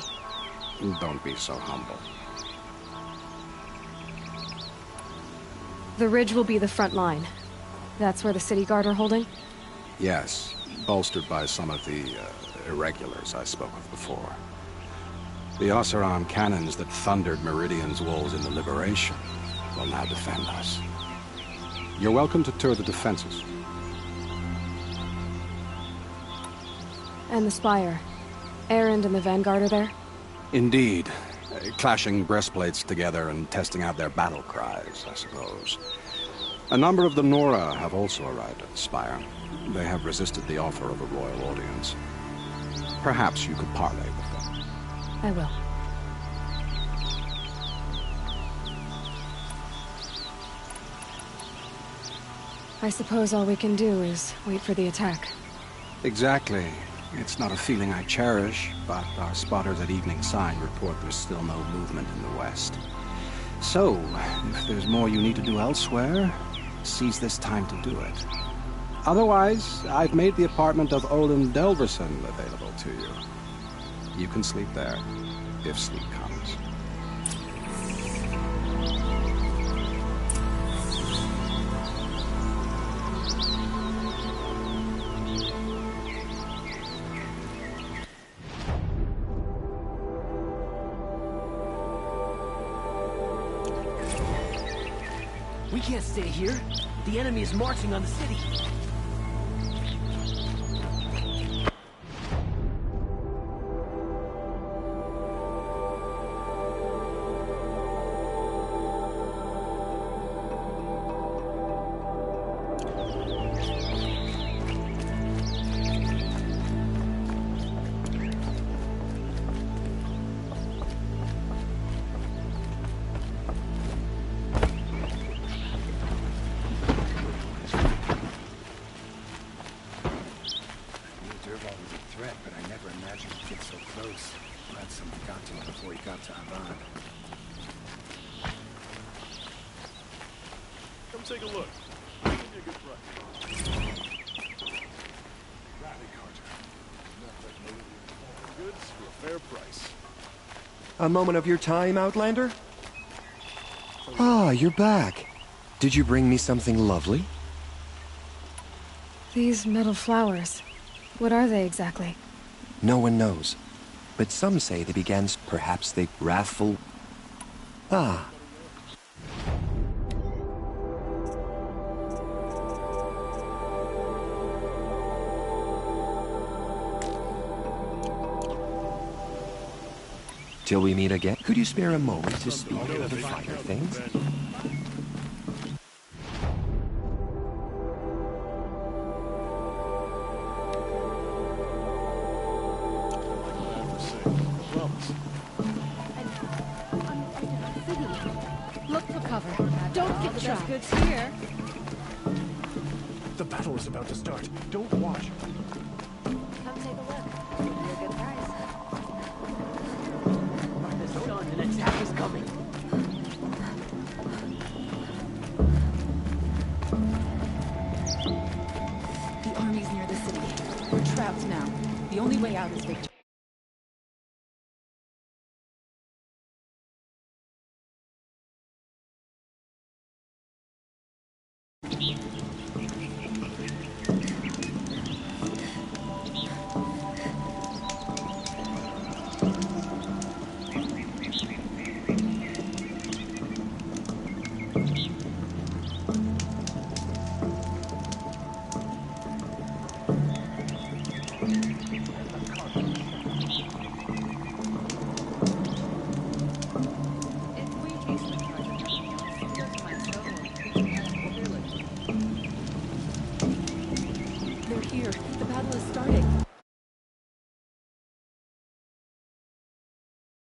Don't be so humble. The ridge will be the front line. That's where the city guard are holding? Yes, bolstered by some of the irregulars I spoke of before. The Oseram cannons that thundered Meridian's walls in the Liberation will now defend us. You're welcome to tour the defenses. And the spire. Erend and the Vanguard are there? Indeed. Clashing breastplates together and testing out their battle cries, I suppose. A number of the Nora have also arrived at the spire. They have resisted the offer of a royal audience. Perhaps you could parley with them. I will. I suppose all we can do is wait for the attack. Exactly. It's not a feeling I cherish, but our spotters at Evening Sign report there's still no movement in the west. So, if there's more you need to do elsewhere, seize this time to do it. Otherwise, I've made the apartment of Olin Delverson available to you. You can sleep there, if sleep comes. We can't stay here. The enemy is marching on the city. Come take a look. I'll give you a good price. Rally Carter. Goods for a fair price. A moment of your time, Outlander? Ah, you're back. Did you bring me something lovely? These metal flowers. What are they exactly? No one knows. But some say they began, perhaps the wrathful... Ah. Till we meet again, could you spare a moment to speak of the finer things? Look for cover. Don't get trapped. Goods here. The battle is about to start. Don't watch. Come take a look. Give you a good price. The sun, an attack is coming. The army's near the city. We're trapped now. The only way out is victory. They're here. The battle is starting.